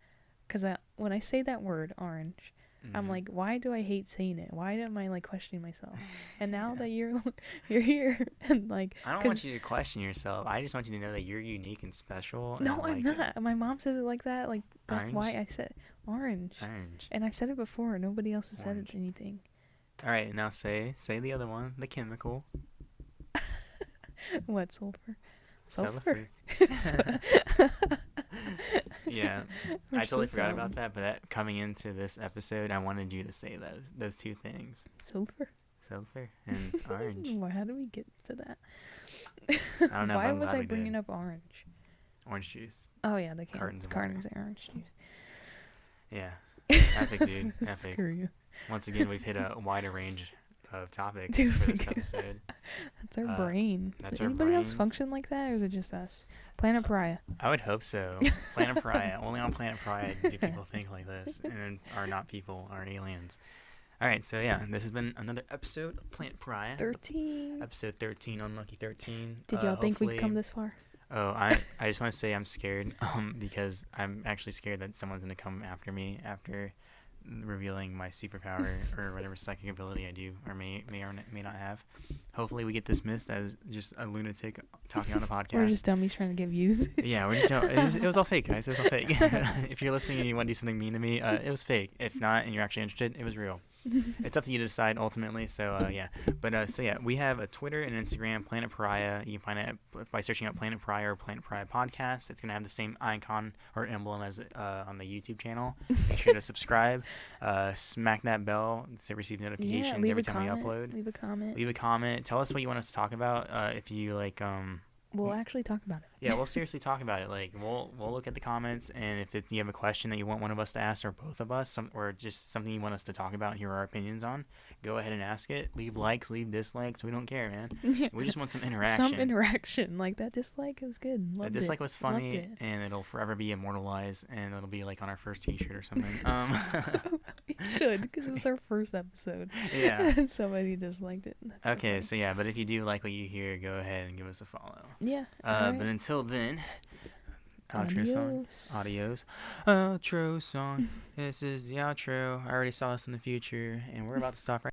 Speaker 2: Because when I say that word, orange, I'm like, why do I hate saying it? Why am I like questioning myself? And now that you're here and like,
Speaker 3: I don't want you to question yourself. I just want you to know that you're unique and special.
Speaker 2: No, I'm not. My mom says it like that. Like that's why
Speaker 3: Orange?
Speaker 2: I said orange.
Speaker 3: Orange.
Speaker 2: And I've said it before. Nobody else has said it anything.
Speaker 3: All right, now say the other one, the chemical.
Speaker 2: What, sulfur?
Speaker 3: Sulfur. Yeah, I totally forgot about that. But coming into this episode, I wanted you to say those two things.
Speaker 2: Sulfur
Speaker 3: and orange.
Speaker 2: How did we get to that?
Speaker 3: I don't know.
Speaker 2: Why was I bringing up orange?
Speaker 3: Orange juice.
Speaker 2: Oh yeah, the
Speaker 3: Cartons of
Speaker 2: orange juice.
Speaker 3: Yeah, epic, dude. Epic.
Speaker 2: Screw you.
Speaker 3: Once again, we've hit a wider range of topics
Speaker 2: Dude,
Speaker 3: for this episode.
Speaker 2: That's our brain.
Speaker 3: That's
Speaker 2: Does
Speaker 3: our
Speaker 2: anybody else
Speaker 3: brains.
Speaker 2: function like that, or is it just us? Planet Pariah.
Speaker 3: I would hope so. Planet Pariah. Only on Planet Pariah do people think like this, and are not people, are aliens. All right, so yeah, this has been another episode of Planet Pariah.
Speaker 2: 13.
Speaker 3: Episode 13, Unlucky 13.
Speaker 2: Did y'all think we'd
Speaker 3: Hopefully-
Speaker 2: come this far?
Speaker 3: Oh, I just want to say I'm scared, because I'm actually scared that someone's gonna come after me after revealing my superpower or whatever psychic ability I do or may not have. Hopefully, we get dismissed as just a lunatic talking on a podcast.
Speaker 2: We're just dummies trying to get views.
Speaker 3: Yeah, it was all fake, guys. It was all fake. If you're listening and you want to do something mean to me, it was fake. If not, and you're actually interested, it was real. It's up to you to decide ultimately. So yeah, but so yeah, we have a Twitter and Instagram, Planet Pariah. You can find it by searching up Planet Pariah or PlanetPariahPodcast. It's gonna have the same icon or emblem as on the YouTube channel. Make sure to subscribe. Smack that bell to receive notifications
Speaker 2: leave
Speaker 3: every
Speaker 2: a
Speaker 3: time
Speaker 2: comment,
Speaker 3: we upload.
Speaker 2: Leave a comment.
Speaker 3: Leave a comment. Tell us what you want us to talk about. If you like
Speaker 2: We'll actually talk about it.
Speaker 3: Yeah, we'll seriously talk about it. Like, we'll look at the comments, and if you have a question that you want one of us to ask, or both of us, or just something you want us to talk about and hear our opinions on, go ahead and ask it. Leave likes, leave dislikes. We don't care, man. We just want some interaction.
Speaker 2: Some interaction. Like, that dislike was good. Loved
Speaker 3: The dislike
Speaker 2: it.
Speaker 3: was funny,
Speaker 2: Loved it.
Speaker 3: and it'll forever be immortalized, and it'll be like on our first T-shirt or something.
Speaker 2: It should, because it was our first episode.
Speaker 3: Yeah.
Speaker 2: And somebody disliked it. That's so
Speaker 3: Okay,
Speaker 2: funny.
Speaker 3: so yeah, but if you do like what you hear, go ahead and give us a follow.
Speaker 2: Yeah. alright.
Speaker 3: But until then, outro song.
Speaker 2: Adios.
Speaker 3: Outro song. This is the outro. I already saw us in the future, and we're about to stop right